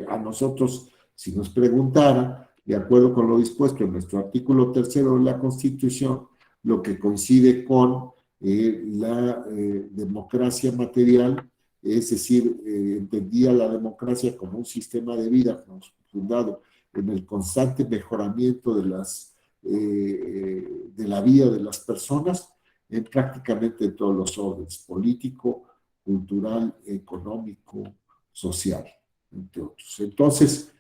a nosotros, si nos preguntara, de acuerdo con lo dispuesto en nuestro artículo 3 de la Constitución, lo que coincide con la democracia material, es decir, entendía la democracia como un sistema de vida fundado en el constante mejoramiento de la vida de las personas en prácticamente todos los órdenes: político, cultural, económico, social, entre otros. Entonces,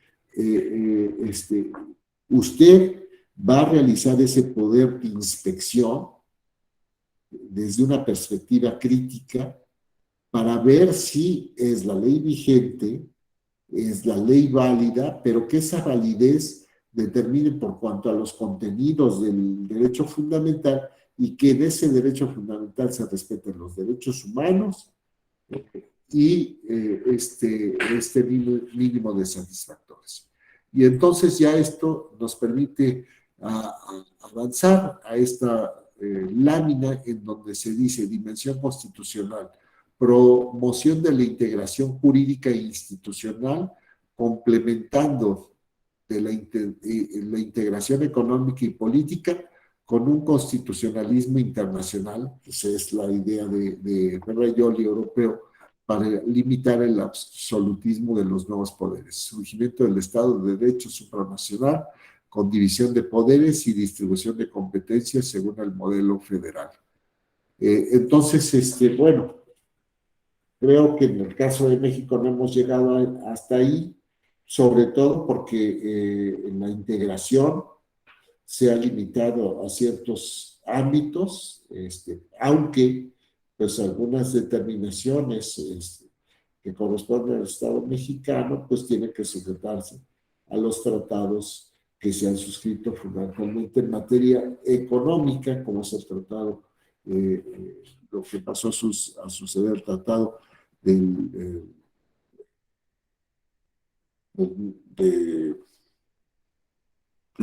usted va a realizar ese poder de inspección desde una perspectiva crítica para ver si es la ley vigente, es la ley válida, pero que esa validez determine por cuanto a los contenidos del derecho fundamental y que en ese derecho fundamental se respeten los derechos humanos y este mínimo de satisfactores. Y entonces ya esto nos permite avanzar a esta lámina en donde se dice: dimensión constitucional, promoción de la integración jurídica e institucional, complementando de la integración económica y política con un constitucionalismo internacional. Esa es la idea de Ferrajoli europeo, para limitar el absolutismo de los nuevos poderes. Surgimiento del Estado de Derecho supranacional con división de poderes y distribución de competencias según el modelo federal. Entonces, bueno, creo que en el caso de México no hemos llegado hasta ahí, sobre todo porque la integración se ha limitado a ciertos ámbitos, aunque pues algunas determinaciones que corresponden al Estado mexicano pues tienen que sujetarse a los tratados que se han suscrito fundamentalmente en materia económica, como es el tratado, lo que pasó a suceder, el tratado del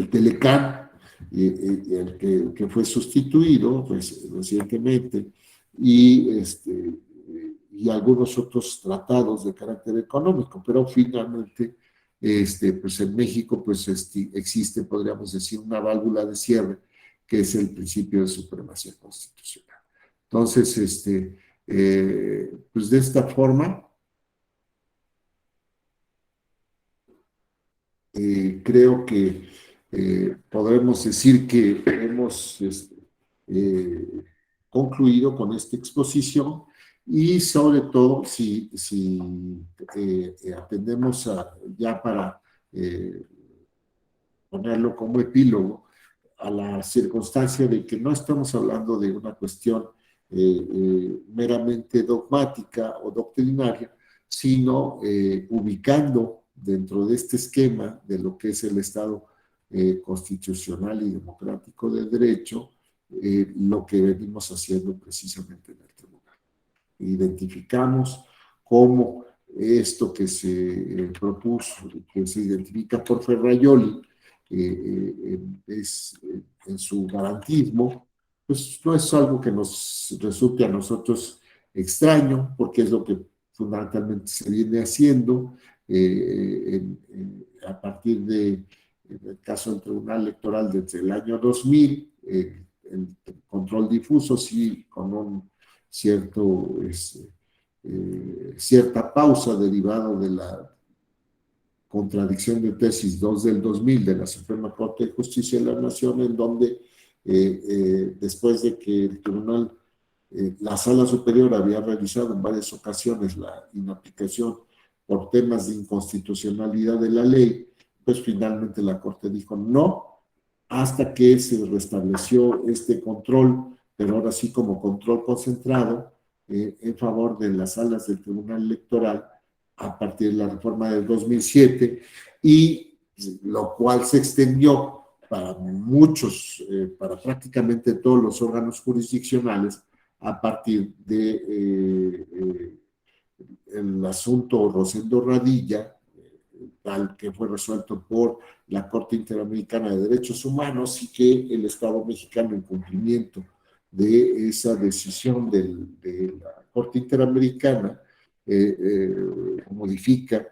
Telecán, el que fue sustituido pues, recientemente, y algunos otros tratados de carácter económico, pero finalmente pues en México pues existe, podríamos decir, una válvula de cierre, que es el principio de supremacía constitucional. Entonces, pues de esta forma creo que podremos decir que hemos concluido con esta exposición y sobre todo si atendemos ya para ponerlo como epílogo a la circunstancia de que no estamos hablando de una cuestión meramente dogmática o doctrinaria, sino ubicando dentro de este esquema de lo que es el Estado constitucional y democrático de derecho, lo que venimos haciendo precisamente en el tribunal. Identificamos cómo esto que se propuso, que se identifica por Ferrajoli, es en su garantismo, pues no es algo que nos resulte a nosotros extraño, porque es lo que fundamentalmente se viene haciendo a partir de, en el caso del Tribunal Electoral desde el año 2000, el control difuso, sí, con un cierto, cierta pausa derivada de la contradicción de tesis 2 del 2000 de la Suprema Corte de Justicia de la Nación, en donde después de que el tribunal, la Sala Superior había realizado en varias ocasiones la inaplicación por temas de inconstitucionalidad de la ley, pues finalmente la Corte dijo no, hasta que se restableció este control, pero ahora sí como control concentrado en favor de las salas del Tribunal Electoral a partir de la reforma del 2007, y lo cual se extendió para muchos, para prácticamente todos los órganos jurisdiccionales a partir de el asunto Rosendo Radilla, tal que fue resuelto por la Corte Interamericana de Derechos Humanos, y que el Estado mexicano, en cumplimiento de esa decisión de la Corte Interamericana, modifica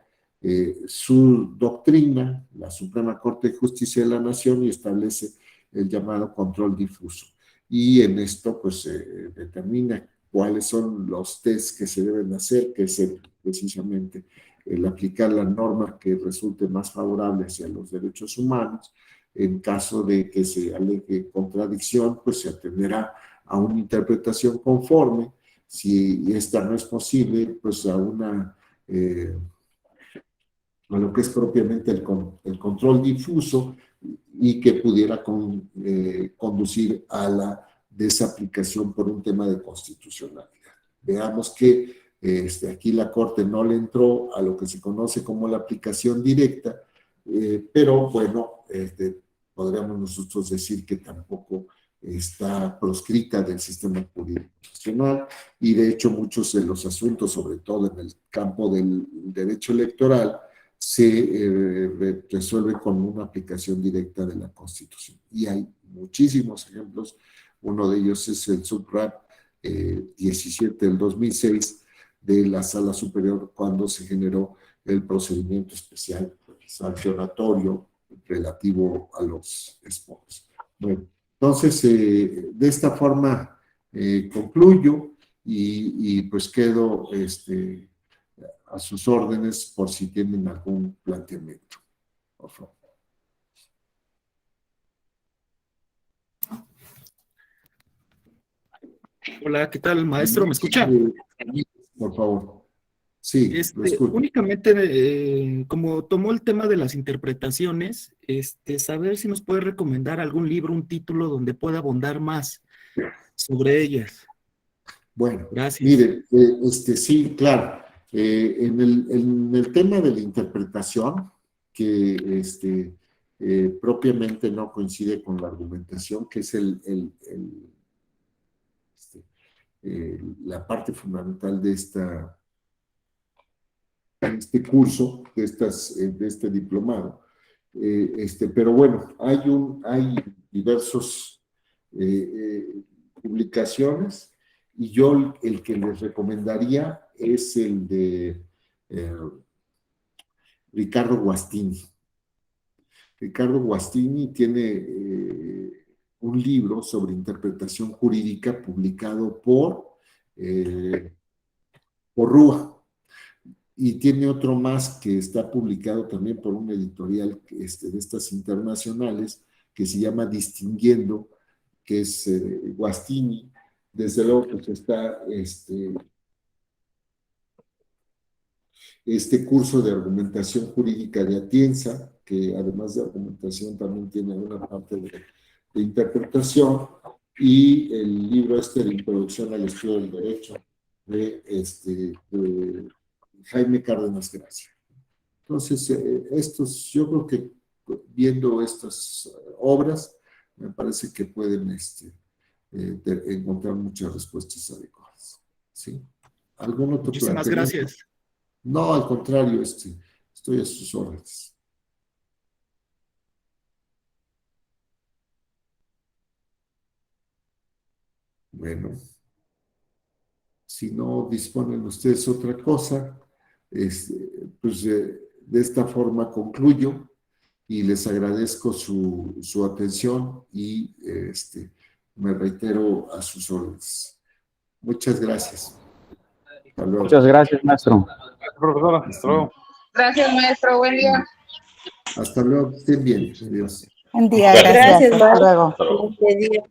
su doctrina, la Suprema Corte de Justicia de la Nación, y establece el llamado control difuso. Y en esto, pues, determina cuáles son los tests que se deben hacer, que es precisamente el aplicar la norma que resulte más favorable hacia los derechos humanos. En caso de que se alegue contradicción, pues se atenderá a una interpretación conforme. Si esta no es posible, pues a una a lo que es propiamente el control difuso, y que pudiera conducir a la desaplicación por un tema de constitucionalidad. Veamos que aquí la Corte no le entró a lo que se conoce como la aplicación directa, pero bueno, podríamos nosotros decir que tampoco está proscrita del sistema jurídico nacional, y de hecho muchos de los asuntos, sobre todo en el campo del derecho electoral, se resuelve con una aplicación directa de la Constitución. Y hay muchísimos ejemplos. Uno de ellos es el SUBRAP 17 del 2006 de la Sala Superior, cuando se generó el procedimiento especial sancionatorio relativo a los esposos. Bueno, entonces, de esta forma concluyo, y pues quedo a sus órdenes por si tienen algún planteamiento. Por favor. Hola, ¿qué tal, maestro? ¿Me escucha? Por favor. Sí, lo escucho. Únicamente, como tomó el tema de las interpretaciones, saber si nos puede recomendar algún libro, un título donde pueda abundar más sobre ellas. Bueno, gracias. Mire, sí, claro. En el tema de la interpretación, que propiamente no coincide con la argumentación, que es la parte fundamental de este curso, de este diplomado. Pero bueno, hay diversos publicaciones, y yo el que les recomendaría es el de Ricardo Guastini. Ricardo Guastini tiene un libro sobre interpretación jurídica publicado por RUA. y tiene otro más que está publicado también por un editorial de estas internacionales, que se llama Distinguiendo, que es Guastini. Desde luego, pues está este curso de argumentación jurídica de Atienza, que además de argumentación también tiene una parte de interpretación, y el libro de Introducción al Estudio del Derecho de Jaime Cárdenas Gracia. Entonces, yo creo que viendo estas obras, me parece que pueden encontrar muchas respuestas adecuadas. ¿Sí? ¿Algún otro Muchísimas planteamiento? gracias. No, al contrario, estoy a sus órdenes. Bueno, si no disponen ustedes otra cosa, pues de esta forma concluyo y les agradezco su atención y me reitero a sus órdenes. Muchas gracias. Hasta luego. Muchas gracias, maestro. Hasta luego. Gracias, maestro. Buen día. Hasta luego. Estén bien. Adiós. Buen día, Gracias, gracias. Hasta maestro. luego. Hasta luego. Buen día.